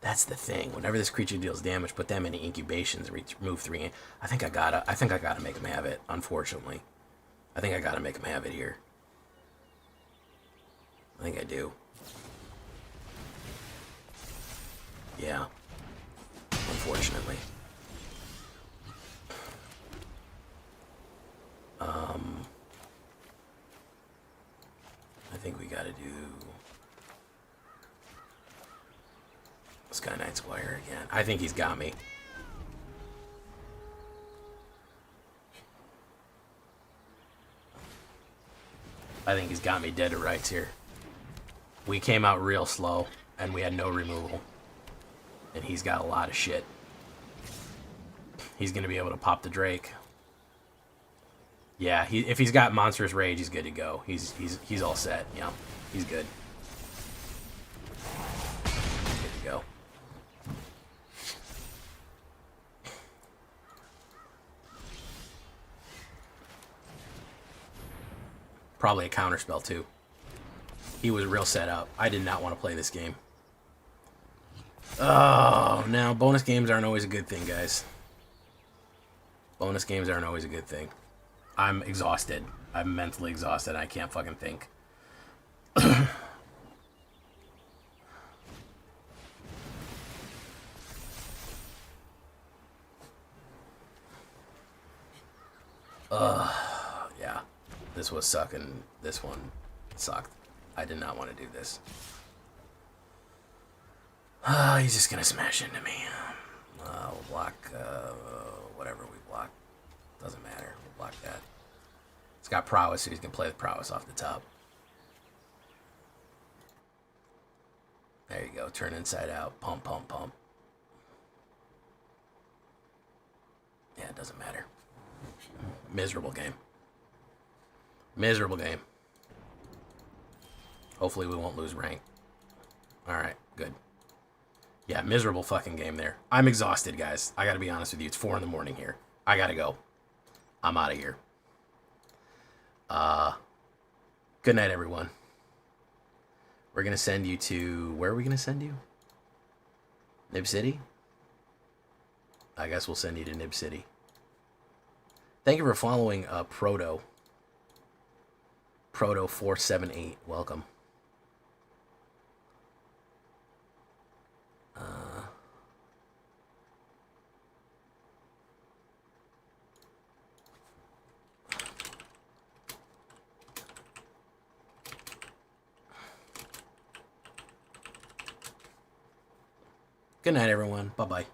That's the thing. Whenever this creature deals damage, put that many incubations, remove 3. I think I gotta make him have it, unfortunately. I think I gotta make him have it here. I think I do. Yeah. Unfortunately. I think we gotta do Sky Knight Squire again. I think he's got me. I think he's got me dead to rights here. We came out real slow, and we had no removal. And he's got a lot of shit. He's gonna be able to pop the Drake. Yeah, if he's got Monstrous Rage, he's good to go. He's all set. Yeah, he's good. Good to go. Probably a counterspell too. He was real set up. I did not want to play this game. Oh, now bonus games aren't always a good thing, guys. Bonus games aren't always a good thing. I'm exhausted. I'm mentally exhausted. I can't fucking think. Yeah. This was sucking. This one sucked. I did not want to do this. He's just gonna smash into me. We'll block whatever we block. Doesn't matter. We'll block that. It's got prowess, so he's gonna play the prowess off the top. There you go. Turn inside out. Pump, pump, pump. Yeah, it doesn't matter. Miserable game. Miserable game. Hopefully we won't lose rank. Alright, good. Yeah, miserable fucking game there. I'm exhausted, guys. I gotta be honest with you. It's 4 in the morning here. I gotta go. I'm out of here. Good night, everyone. We're gonna send you to... Where are we gonna send you? Nib City? I guess we'll send you to Nib City. Thank you for following Proto. Proto478. Welcome. Good night, everyone. Bye-bye.